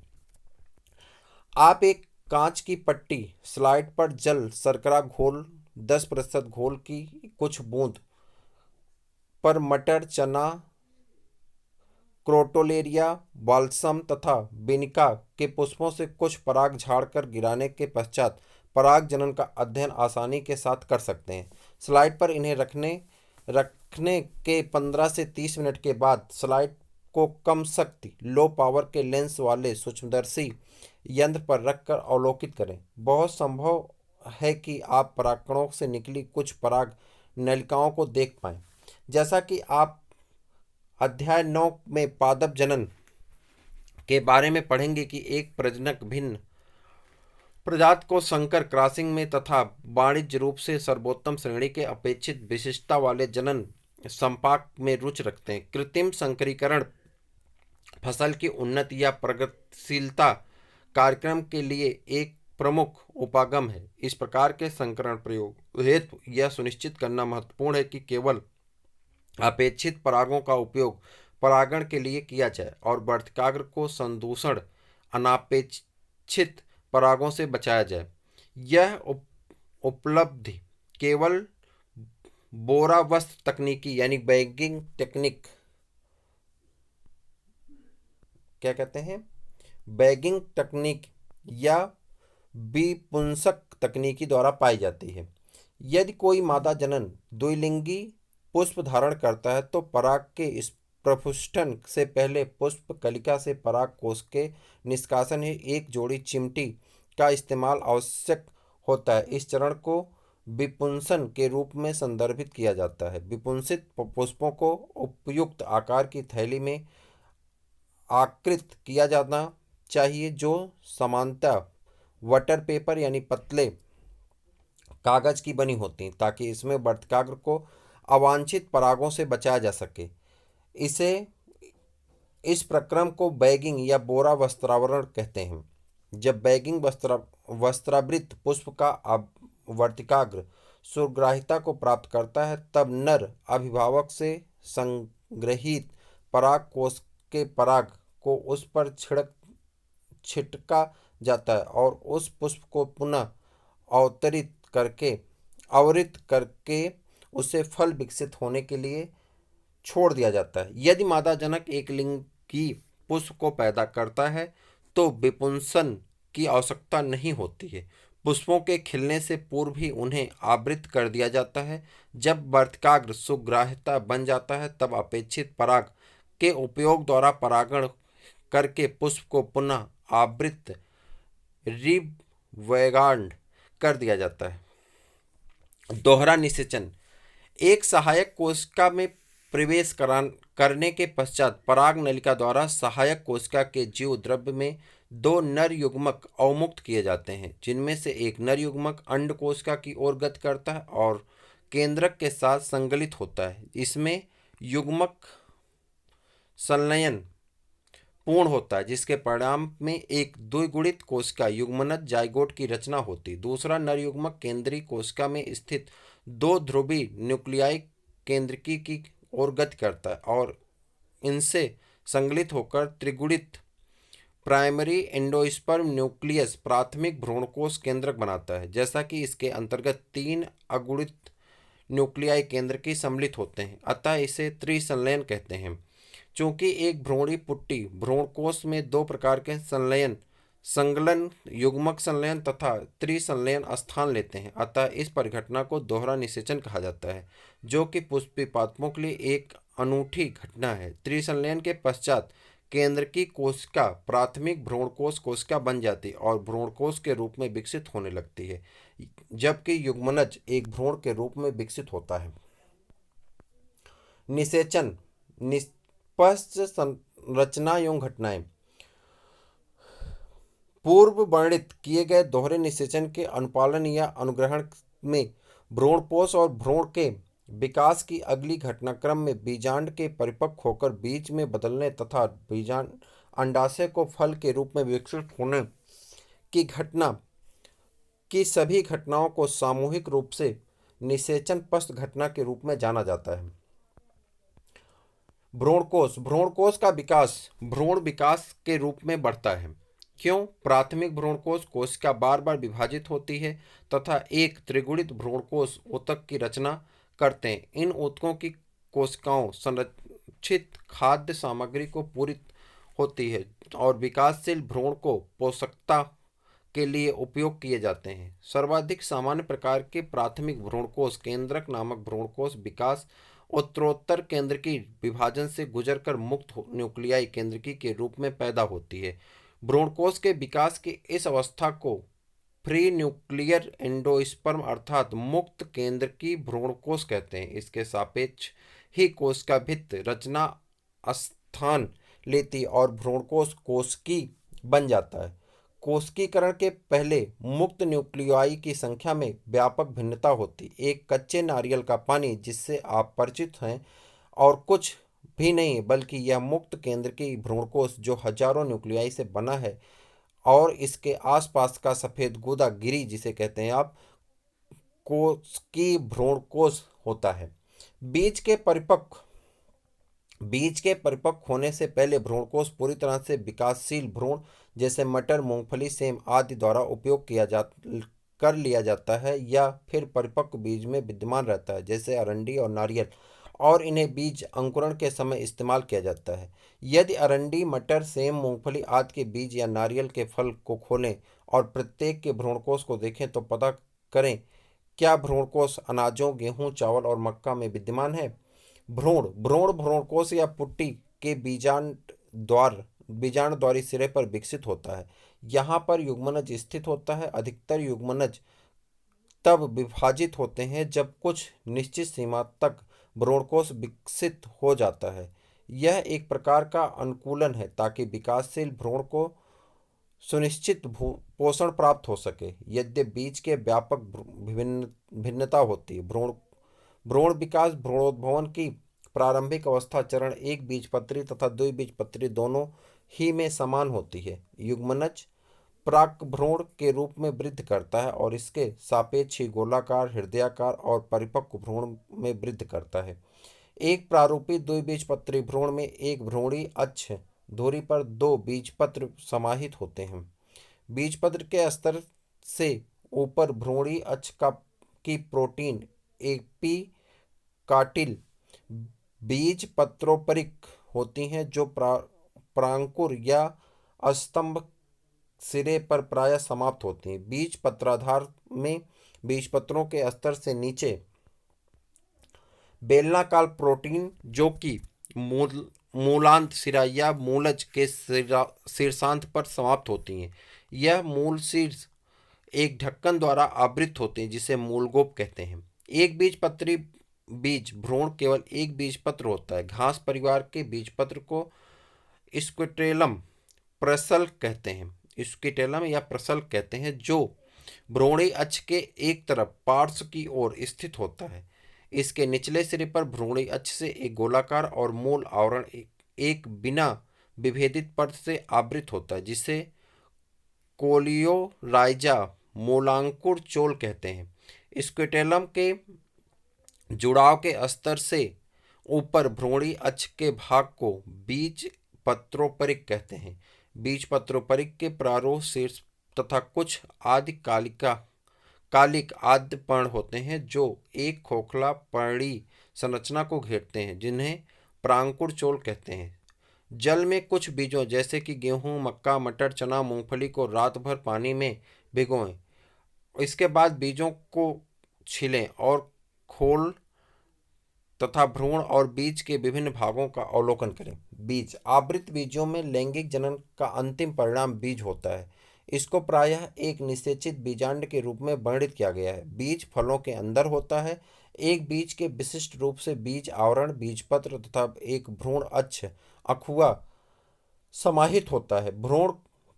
आप एक कांच की पट्टी स्लाइड पर जल शर्करा घोल 10% घोल की कुछ बूंद पर मटर, चना, क्रोटोलेरिया, बाल्सम तथा बेनिका के पुष्पों से कुछ पराग झाड़कर गिराने के पश्चात पराग जनन का अध्ययन आसानी के साथ कर सकते हैं। स्लाइड पर इन्हें रखने के 15 से 30 मिनट के बाद स्लाइड को कम शक्ति लो पावर के लेंस वाले सूक्ष्मदर्शी यंत्र पर रखकर अवलोकित करें। बहुत संभव है कि आप परागकणों से निकली कुछ पराग नलिकाओं को देख पाएं। जैसा कि आप अध्याय 9 में पादप जनन के बारे में पढ़ेंगे कि एक प्रजनक भिन्न प्रजाति को संकर क्रॉसिंग में तथा वाणिज्य रूप से सर्वोत्तम श्रेणी के अपेक्षित विशिष्टता वाले जनन संपाक में रुचि रखते हैं। कृत्रिम संकरीकरण फसल की उन्नति या प्रगतिशीलता कार्यक्रम के लिए एक प्रमुख उपागम है। इस प्रकार के संकरण प्रयोग हेतु यह सुनिश्चित करना महत्वपूर्ण है कि केवल अपेक्षित परागों का उपयोग परागण के लिए किया जाए और वर्तिकाग्र को संदूषण अनापेक्षित परागों से बचाया जाए। यह उपलब्धि केवल बोरावस्त तकनीकी यानी बैगिंग टेक्निक बैगिंग तकनीक या विपुंसक तकनीकी द्वारा पाई जाती है। यदि कोई मादा जनन द्विलिंगी पुष्प धारण करता है तो पराग के इस प्रपुष्टन से पहले पुष्प कलिका से पराग कोश के निष्कासन हेतु एक जोड़ी चिमटी का इस्तेमाल आवश्यक होता है। इस चरण को विपुंसन के रूप में संदर्भित किया जाता है। विपुंसित पुष्पों को उपयुक्त आकार की थैली में आकृत किया जाना चाहिए, जो सामान्यतः वाटर पेपर यानी पतले कागज की बनी होती हैं, ताकि इसमें वर्तिकाग्र को अवांछित परागों से बचाया जा सके। इसे इस प्रक्रम को बैगिंग या बोरा वस्त्रावरण कहते हैं। जब बैगिंग वस्त्रावृत पुष्प का वर्तिकाग्र सुग्राहिता को प्राप्त करता है, तब नर अभिभावक से संग्रहित पराग कोष के पराग को उस पर छिटका जाता है और उस पुष्प को पुनः आवृत करके उसे फल विकसित होने के लिए छोड़ दिया जाता है। यदि मादा जनक एक लिंगी पुष्प को पैदा करता है तो विपुंसन की आवश्यकता नहीं होती है। पुष्पों के खिलने से पूर्व ही उन्हें आवृत कर दिया जाता है। जब वर्तिकाग्र सुग्राह्यता बन जाता है, तब अपेक्षित पराग के उपयोग द्वारा परागण करके पुष्प को पुनः आवृत रिवैगांड कर दिया जाता है। दोहरा निषेचन। एक सहायक कोशिका में प्रवेश करने के पश्चात पराग नलिका द्वारा सहायक कोशिका के जीव द्रव्य में दो नर युग्मक अवमुक्त किए जाते हैं, जिनमें से एक नर युग्मक अंड कोशिका की ओर गति करता है और केंद्रक के साथ संगलित होता है। इसमें युग्मक संलयन पूर्ण होता है, जिसके परिणाम में एक द्विगुणित कोशिका युग्मनज जाइगोट की रचना होती है। दूसरा नर युग्मक केंद्रीय कोशिका में स्थित दो ध्रुवीय न्यूक्लियाई केंद्रकी की ओर गति करता है और इनसे संगलित होकर त्रिगुणित प्राइमरी एंडोस्पर्म न्यूक्लियस प्राथमिक भ्रूणकोश केंद्रक बनाता है। जैसा कि इसके अंतर्गत तीन अगुणित न्यूक्लियाई केंद्रकी सम्मिलित होते हैं, अतः इसे त्रिसंलयन कहते हैं। चूंकि एक भ्रूणी पुट्टी भ्रूणकोश में दो प्रकार के संलयन युग्मक संलयन तथा त्रिसंलयन स्थान लेते हैं, अतः इस परिघटना को दोहरा निषेचन कहा जाता है, जो कि पुष्पी पादपों के लिए एक अनूठी घटना है। त्रिसंलयन के पश्चात केंद्र की कोशिका प्राथमिक भ्रूणकोश कोशिका बन जाती और भ्रूणकोश के रूप में विकसित होने लगती है, जबकि युग्मनज एक भ्रूण के रूप में विकसित होता है। निषेचन निष्पक्ष संरचना एवं घटनाएं। पूर्व वर्णित किए गए दोहरे निषेचन के अनुपालन या अनुग्रहण में भ्रूणपोष और भ्रूण के विकास की अगली घटनाक्रम में बीजांड के परिपक्व होकर बीज में बदलने तथा बीजांड अंडाशय को फल के रूप में विकसित होने की घटना की सभी घटनाओं को सामूहिक रूप से निषेचन पश्च घटना के रूप में जाना जाता है। भ्रूणकोश का विकास भ्रूण विकास के रूप में बढ़ता है। क्यों? प्राथमिक भ्रूणकोश कोशिका बार बार विभाजित होती है तथा एक त्रिगुणित भ्रूणकोश ऊतक की रचना करते हैं। इन ऊतकों की कोशिकाओं संरक्षित खाद्य सामग्री को पूरित होती है और विकासशील भ्रूण को पोषकता के लिए उपयोग किए जाते हैं। सर्वाधिक सामान्य प्रकार के प्राथमिक भ्रूणकोश केंद्रक नामक भ्रूणकोश विकास उत्तरोत्तर केंद्रकी विभाजन से गुजरकर मुक्त न्यूक्लियाई केंद्रकी के रूप में पैदा होती है। भ्रूणकोश के विकास की इस अवस्था को फ्री न्यूक्लियर एंडोस्पर्म अर्थात मुक्त केंद्रकी भ्रूणकोश कहते हैं। इसके सापेक्ष ही कोशिका भित्ति रचना स्थान लेती और भ्रूणकोश कोशिकी बन जाता है। कोशिकीकरण के पहले मुक्त न्यूक्लियाई की संख्या में व्यापक भिन्नता होती। एक कच्चे नारियल का पानी, जिससे आप परिचित हैं, और कुछ भी नहीं बल्कि यह मुक्त केंद्र की भ्रूणकोश जो हजारों न्यूक्लियाई से बना है और इसके आसपास का सफेद गूदा गिरी, जिसे कहते हैं आप, कोशिकी भ्रूणकोश होता है। बीज के परिपक्व होने से पहले भ्रूणकोश पूरी तरह से विकासशील भ्रूण जैसे मटर, मूंगफली, सेम आदि द्वारा उपयोग कर लिया जाता है या फिर परिपक्व बीज में विद्यमान रहता है, जैसे अरंडी और नारियल, और इन्हें बीज अंकुरण के समय इस्तेमाल किया जाता है। यदि अरंडी, मटर, सेम, मूंगफली आदि के बीज या नारियल के फल को खोलें और प्रत्येक के भ्रूणकोश को देखें तो पता करें क्या भ्रूणकोश अनाजों, गेहूं, चावल और मक्का में विद्यमान है। भ्रूणकोश या पुट्टी के बीजांड द्वारी सिरे पर विकसित होता है। यहाँ पर युग्मनज स्थित होता है। अधिकतर युग्मनज तब विभाजित होते हैं जब कुछ निश्चित सीमा तक भ्रूणकोश विकसित हो जाता है। यह एक प्रकार का अनुकूलन है ताकि विकासशील भ्रूण को सुनिश्चित पोषण प्राप्त हो सके। यद्यपि बीज के व्यापक भिन्नता होती है। भ्रूण भ्रूण विकास भ्रूणोद्भवन की प्रारंभिक अवस्था चरण एक बीजपत्री तथा द्विबीजपत्री दोनों ही में समान होती है। युग्मनज प्राक भ्रूण के रूप में वृद्धि करता है और इसके सापेक्ष ही गोलाकार, हृदयाकार और परिपक्व भ्रूण में वृद्धि करता है। एक प्रारूपी द्विबीजपत्री भ्रूण में एक भ्रूणी अक्ष धुरी पर दो बीजपत्र समाहित होते हैं। बीजपत्र के स्तर से ऊपर भ्रूणी अक्ष की प्रोटीन एपिकाटिल बीज पत्रोपरिक होती हैं जो प्रांकुर या स्तंभ सिरे पर प्रायः समाप्त होती हैं। बीज पत्राधार में बीजपत्रों के स्तर से नीचे बेलनाकार प्रोटीन जो कि मूलांत सिरा या मूलज के शीर्षांत पर समाप्त होती हैं। यह मूल शीर्ष एक ढक्कन द्वारा आवृत होते हैं जिसे मूलगोप कहते हैं। एक बीजपत्री बीज भ्रूण केवल एक बीजपत्र होता है। घास परिवार के बीजपत्र को स्क्विटेलम प्रसल कहते हैं। स्क्विटेलम या प्रसल कहते हैं जो भ्रूणी अक्ष के एक तरफ पार्श्व की ओर स्थित होता है। इसके निचले सिरे पर भ्रूणी अक्ष से एक गोलाकार और मूल आवरण एक बिना विभेदित परत से आवृत होता है जिसे कोलियोराइजा मूलांकुर चोल कहते हैं। स्क्विटेलम के जुड़ाव के स्तर से ऊपर भ्रूणी अक्ष के भाग को बीज पत्रोपरिक कहते हैं। बीज पत्रोपरिक के प्रारूप शीर्ष तथा कुछ आदि कालिक आद्य पर्ण होते हैं जो एक खोखला पर्णी संरचना को घेरते हैं जिन्हें प्रांकुर चोल कहते हैं। जल में कुछ बीजों जैसे कि गेहूं, मक्का, मटर, चना, मूंगफली को रात भर पानी में भिगोएं। इसके बाद बीजों को छीलें और खोल तथा भ्रूण और बीज के विभिन्न भागों का अवलोकन करें। बीज आवृत बीजों में लैंगिक जनन का अंतिम परिणाम बीज होता है। इसको प्रायः एक निषेचित बीजांड के रूप में वर्णित किया गया है। बीज फलों के अंदर होता है। एक बीज के विशिष्ट रूप से बीज आवरण, बीजपत्र तथा एक भ्रूण अक्ष अखुआ समाहित होता है। भ्रूण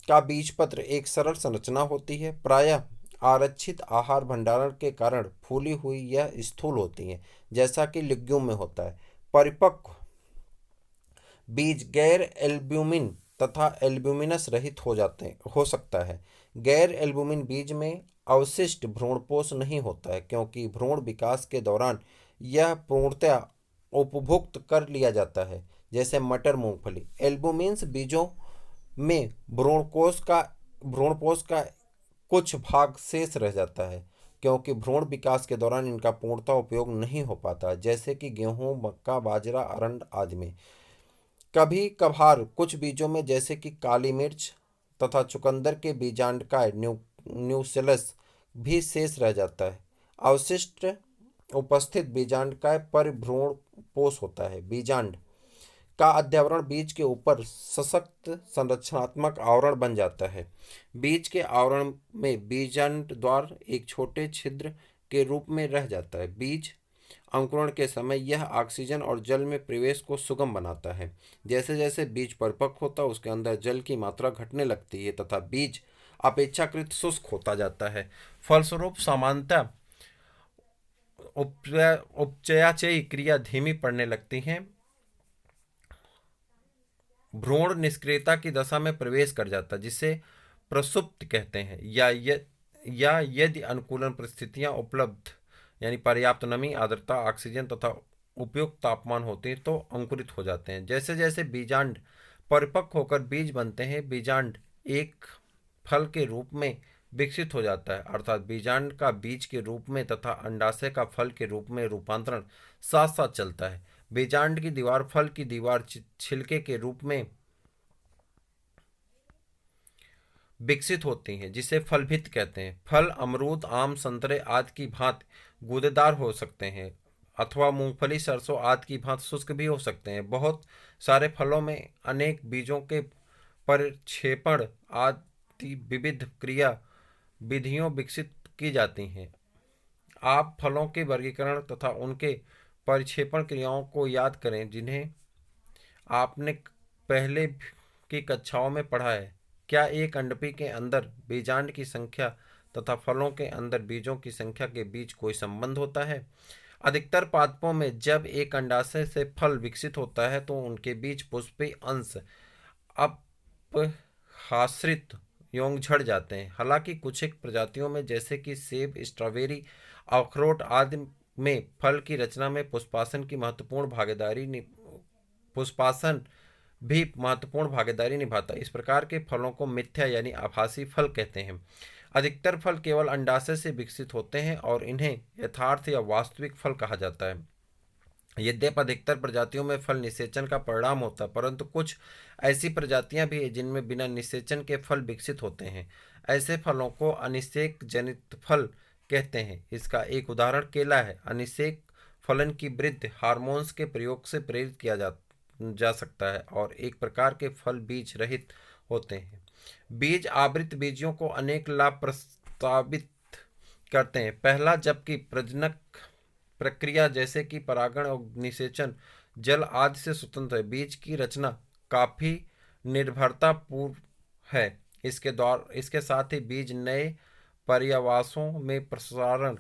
का बीजपत्र एक सरल संरचना होती है। प्रायः आरक्षित आहार भंडारण के कारण फूली हुई यह स्थूल होती हैं जैसा कि लिग्यूम में होता है। परिपक्व बीज गैर एल्ब्यूमिन तथा एल्ब्यूमिनस रहित हो सकता है। गैर एल्ब्यूमिन बीज में अवशिष्ट भ्रूणपोष नहीं होता है क्योंकि भ्रूण विकास के दौरान यह पूर्णतया उपभुक्त कर लिया जाता है जैसे मटर, मूंगफली। एल्ब्यूमिन्स बीजों में भ्रूणपोष का कुछ भाग शेष रह जाता है क्योंकि भ्रूण विकास के दौरान इनका पूर्णतः उपयोग नहीं हो पाता जैसे कि गेहूं, मक्का, बाजरा, अरंड आदि में। कभी कभार कुछ बीजों में जैसे कि काली मिर्च तथा चुकंदर के बीजांडकाय न्यूसेलस भी शेष रह जाता है। अवशिष्ट उपस्थित बीजांडकाय पर भ्रूणपोष होता है। बीजांड का अध्यावरण बीज के ऊपर सशक्त संरचनात्मक आवरण बन जाता है। बीज के आवरण में बीजांड द्वार एक छोटे छिद्र के रूप में रह जाता है। बीज अंकुरण के समय यह ऑक्सीजन और जल में प्रवेश को सुगम बनाता है। जैसे जैसे बीज परिपक्व होता है उसके अंदर जल की मात्रा घटने लगती है तथा बीज अपेक्षाकृत शुष्क होता जाता है। फलस्वरूप सामान्यतः उपचयाचयी क्रिया धीमी पड़ने लगती है। भ्रूण निष्क्रियता की दशा में प्रवेश कर जाता है जिसे प्रसुप्ति कहते हैं। या यदि अनुकूलन परिस्थितियां उपलब्ध यानी पर्याप्त नमी, आर्द्रता, ऑक्सीजन तथा उपयुक्त तापमान होते हैं तो अंकुरित हो जाते हैं। जैसे जैसे बीजांड परिपक्व होकर बीज बनते हैं बीजांड एक फल के रूप में विकसित हो जाता है अर्थात बीजांड का बीज के रूप में तथा अंडाशय का फल के रूप में रूपांतरण साथ साथ चलता है। बीजांड की दीवार फल की दीवार छिलके के रूप में विकसित होती हैं जिसे फलभित कहते हैं। फल अमरूद, आम, संतरे आदि की भांति गूदेदार हो सकते हैं अथवा मूंगफली, सरसों आदि की भांति शुष्क भी हो सकते हैं। बहुत सारे फलों में अनेक बीजों के परिक्षेपण आदि विविध क्रिया विधियों विकसित की जाती हैं। आप फलों के वर्गीकरण तथा उनके परिक्षेपण क्रियाओं को याद करें जिन्हें आपने पहले की कक्षाओं में पढ़ा है। क्या एक अंडपी के अंदर बीजांड की संख्या तथा फलों के अंदर बीजों की संख्या के बीच कोई संबंध होता है? अधिकतर पादपों में जब एक अंडाशय से फल विकसित होता है तो उनके बीच पुष्पीय अंश अपहाश्रित यौन झड़ जाते हैं। हालांकि कुछ एक प्रजातियों में जैसे कि सेब, स्ट्रॉबेरी, अखरोट आदि में फल की रचना में पुष्पासन भी महत्वपूर्ण भागीदारी निभाता है। इस प्रकार के फलों को मिथ्या यानी आभासी फल कहते हैं। अधिकतर फल केवल अंडाशय से विकसित होते हैं और इन्हें यथार्थ या वास्तविक फल कहा जाता है। यद्यपि अधिकतर प्रजातियों में फल निषेचन का परिणाम होता है, परंतु कुछ ऐसी प्रजातियां भी हैं जिनमें बिना निषेचन के फल विकसित होते हैं। ऐसे फलों को अनिषेक जनित फल कहते हैं। इसका एक उदाहरण केला है। अनिषेक फलन की वृद्धि हार्मोन्स के प्रयोग से प्रेरित किया जा सकता है और एक प्रकार के फल बीज रहित होते हैं। बीज आवृत बीजियों को अनेक लाभ प्रस्तावित करते हैं। पहला, जबकि प्रजनक प्रक्रिया जैसे कि परागण और निषेचन जल आदि से स्वतंत्र है, बीज की रचना काफी निर्भरता पूर्ण है। इसके साथ ही बीज नए पर्यावासों में प्रसारण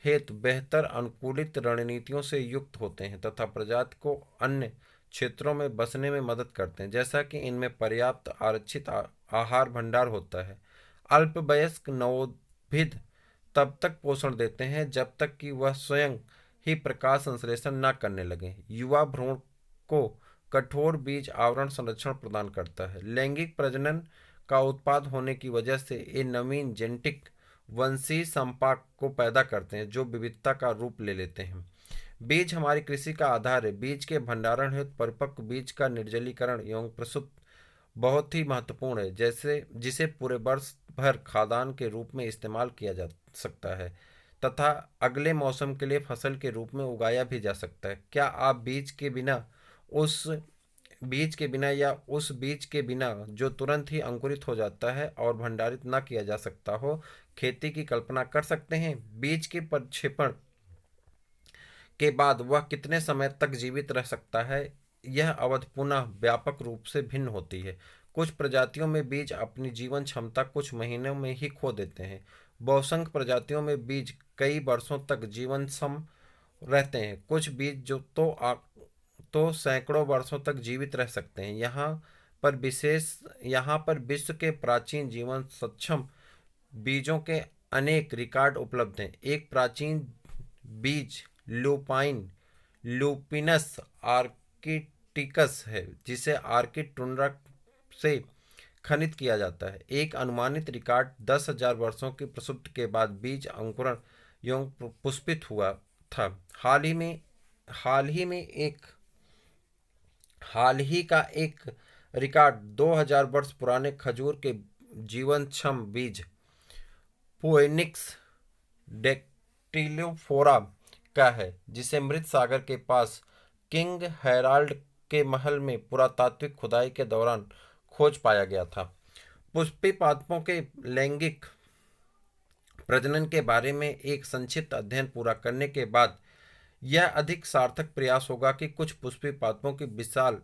हेतु बेहतर अनुकूलित रणनीतियों से युक्त होते हैं तथा प्रजाति को अन्य क्षेत्रों में बसने में मदद करते हैं, जैसा कि इनमें पर्याप्त आरक्षित आहार भंडार होता है। अल्पवयस्क नवोद्भिद तब तक पोषण देते हैं जब तक कि वह स्वयं ही प्रकाश संश्लेषण न करने लगे। युवा भ्रूण को कठोर बीज आवरण संरक्षण प्रदान करता है। लैंगिक प्रजनन का उत्पाद होने की वजह से ये नवीन जेनेटिक वंशीय संपाक को पैदा करते हैं जो विविधता का रूप ले लेते हैं। बीज हमारी कृषि का आधार है। बीज के भंडारण हेतु परिपक्व बीज का निर्जलीकरण एवं प्रसुप्त बहुत ही महत्वपूर्ण है, जैसे जिसे पूरे वर्ष भर खाद्यान्न के रूप में इस्तेमाल किया जा सकता है तथा अगले मौसम के लिए फसल के रूप में उगाया भी जा सकता है। क्या आप उस बीज के बिना जो तुरंत ही अंकुरित हो जाता है और भंडारित न किया जा सकता हो, खेती की कल्पना कर सकते हैं? बीज के प्रक्षेपण के बाद वह कितने समय तक जीवित रह सकता है, यह अवधि पुनः व्यापक रूप से भिन्न होती है। कुछ प्रजातियों में बीज अपनी जीवन क्षमता कुछ महीनों में ही खो देते हैं। बहुसंख्य प्रजातियों में बीज कई वर्षों तक जीवनक्षम रहते हैं। कुछ बीज तो सैकड़ों वर्षों तक जीवित रह सकते हैं। यहाँ पर विश्व के प्राचीन जीवन सक्षम बीजों के अनेक रिकॉर्ड उपलब्ध हैं। एक प्राचीन बीज लूपिनस आर्किटिकस है जिसे आर्किड टुंड्रा से खनित किया जाता है। एक अनुमानित रिकॉर्ड 10,000 वर्षों की प्रसुप्ति के बाद बीज अंकुरण एवं पुष्पित हुआ था। हाल ही का एक रिकॉर्ड 2000 वर्ष पुराने खजूर के जीवनक्षम बीज फोएनिक्स डेक्टिलोफोरा का है, जिसे मृत सागर के पास किंग हेराल्ड के महल में पुरातात्विक खुदाई के दौरान खोज पाया गया था। पुष्पीय पादपों के लैंगिक प्रजनन के बारे में एक संक्षिप्त अध्ययन पूरा करने के बाद यह अधिक सार्थक प्रयास होगा कि कुछ पुष्पीय पादपों की विशाल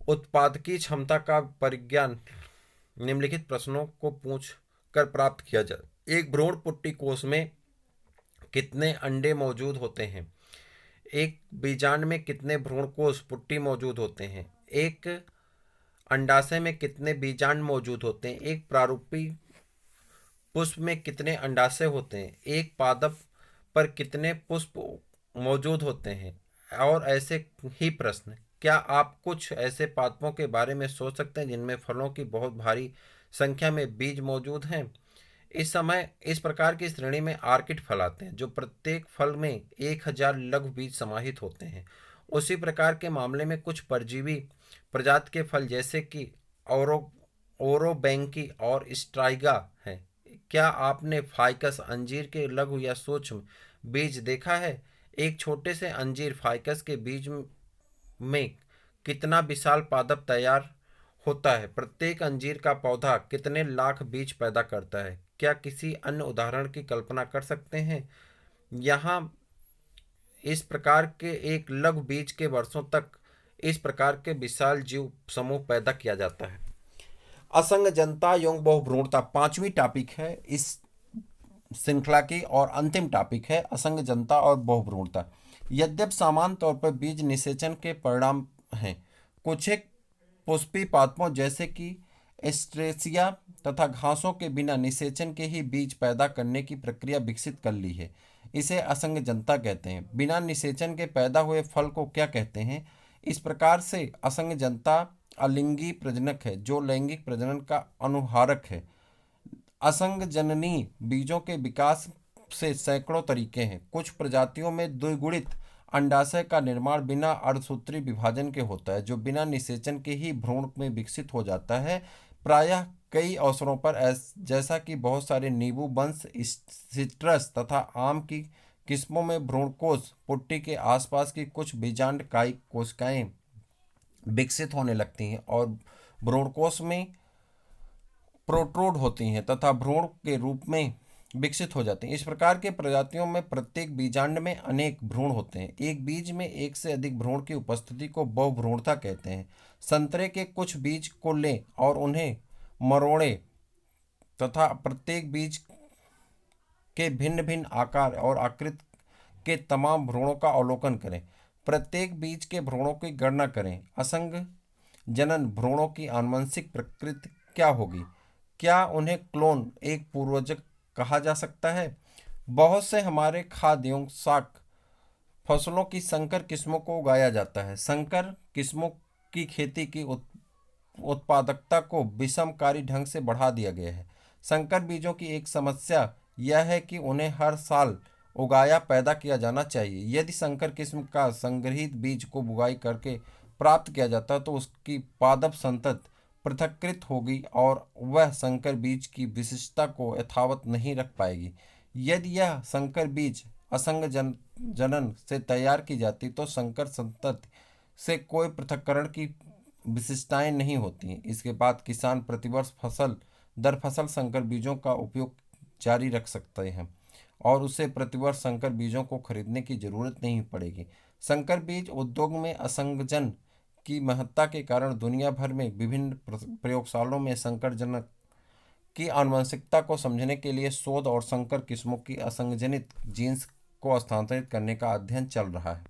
उत्पादकीय क्षमता का परिज्ञान निम्नलिखित प्रश्नों को पूछ कर प्राप्त किया जाए। एक भ्रूण पुट्टी कोष में कितने अंडे मौजूद होते हैं? एक बीजांड में कितने भ्रूणकोष पुट्टी मौजूद होते हैं? एक अंडाशय में कितने बीजांड मौजूद होते हैं? एक प्रारूपी पुष्प में कितने अंडाशय होते हैं? एक पादप पर कितने पुष्प मौजूद होते हैं? और ऐसे ही प्रश्न। क्या आप कुछ ऐसे पादपों के बारे में सोच सकते हैं जिनमें फलों की बहुत भारी संख्या में बीज मौजूद हैं? इस प्रकार की श्रेणी में आर्किड फल आते हैं, जो प्रत्येक फल में 1000 लघु बीज समाहित होते हैं। उसी प्रकार के मामले में कुछ परजीवी प्रजाति के फल जैसे कि ओरोबैंकी और स्ट्राइगा हैं। क्या आपने फाइकस अंजीर के लघु या सूक्ष्म बीज देखा है? एक छोटे से अंजीर फाइकस के बीज में कितना विशाल पादप तैयार होता है? प्रत्येक अंजीर का पौधा कितने लाख बीज पैदा करता है? क्या किसी अन्य उदाहरण की कल्पना कर सकते हैं? यहाँ इस प्रकार के एक लघु बीज के वर्षों तक इस प्रकार के विशाल जीव समूह पैदा किया जाता है। असंग जनता एवं बहुभ्रूणता पांचवी टॉपिक है इस श्रृंखला की और अंतिम टॉपिक है असंग जनता और बहुभ्रूणता। यद्यपि सामान्य तौर पर बीज निषेचन के परिणाम हैं, कुछ एक पुष्पी पादपों जैसे कि एस्ट्रेसिया तथा घासों के बिना निषेचन के ही बीज पैदा करने की प्रक्रिया विकसित कर ली है। इसे असंग जनता कहते हैं। बिना निषेचन के पैदा हुए फल को क्या कहते हैं? इस प्रकार से असंग जनता अलिंगी प्रजनक है जो लैंगिक प्रजनन का अनुहारक है। असंग जननी बीजों के विकास से सैकड़ों तरीके हैं। कुछ प्रजातियों में द्विगुणित अंडाशय का निर्माण बिना अर्धसूत्री विभाजन के होता है, जो बिना निषेचन के ही भ्रूण में विकसित हो जाता है। प्रायः कई अवसरों पर जैसा कि बहुत सारे नींबू वंश, सिट्रस तथा आम की किस्मों में भ्रूणकोश पुट्टी के आसपास की कुछ बीजांड कायिक कोशिकाएं विकसित होने लगती हैं और भ्रूणकोश में प्रोट्रूड होती हैं तथा भ्रूण के रूप में विकसित हो जाती हैं। इस प्रकार के प्रजातियों में प्रत्येक बीजांड में अनेक भ्रूण होते हैं। एक बीज में एक से अधिक भ्रूण की उपस्थिति को बहुभ्रूणता कहते हैं। संतरे के कुछ बीज को लें और उन्हें मरोड़ें तथा प्रत्येक बीज के भिन्न भिन्न आकार और आकृति के तमाम भ्रूणों का अवलोकन करें। प्रत्येक बीज के भ्रूणों की गणना करें। असंग जनन भ्रूणों की आनुवंशिक प्रकृति क्या होगी? क्या उन्हें क्लोन, एक पूर्वज कहा जा सकता है? बहुत से हमारे खाद्य एवं शाक फसलों की संकर किस्मों को उगाया जाता है। संकर किस्मों की खेती की उत्पादकता को विषमकारी ढंग से बढ़ा दिया गया है। संकर बीजों की एक समस्या यह है कि उन्हें हर साल उगाया पैदा किया जाना चाहिए। यदि संकर किस्म का संग्रहित बीज को बुआई करके प्राप्त किया जाता है तो उसकी पादप संतति पृथक्कृत होगी और वह संकर बीज की विशिष्टता को यथावत नहीं रख पाएगी। यदि यह संकर बीज असंग जनन से तैयार की जाती तो संकर संतति से कोई पृथक्करण की विशिष्टताएं नहीं होती। इसके बाद किसान प्रतिवर्ष फसल दर फसल संकर बीजों का उपयोग जारी रख सकते हैं और उसे प्रतिवर्ष संकर बीजों को खरीदने की जरूरत नहीं पड़ेगी। संकर बीज उद्योग में असंगजन की महत्ता के कारण दुनिया भर में विभिन्न प्रयोगशालाओं में संकर जनक की आनुवंशिकता को समझने के लिए शोध और संकर किस्मों की असंगजनित जीन्स को स्थानांतरित करने का अध्ययन चल रहा है।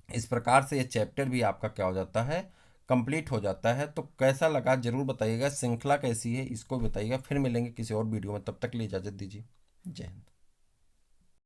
इस प्रकार से यह चैप्टर भी आपका क्या हो जाता है, कंप्लीट हो जाता है। तो कैसा लगा जरूर बताइएगा, श्रृंखला कैसी है इसको बताइएगा। फिर मिलेंगे किसी और वीडियो में, तब तक के लिए इजाज़त दीजिए। जय हिंद।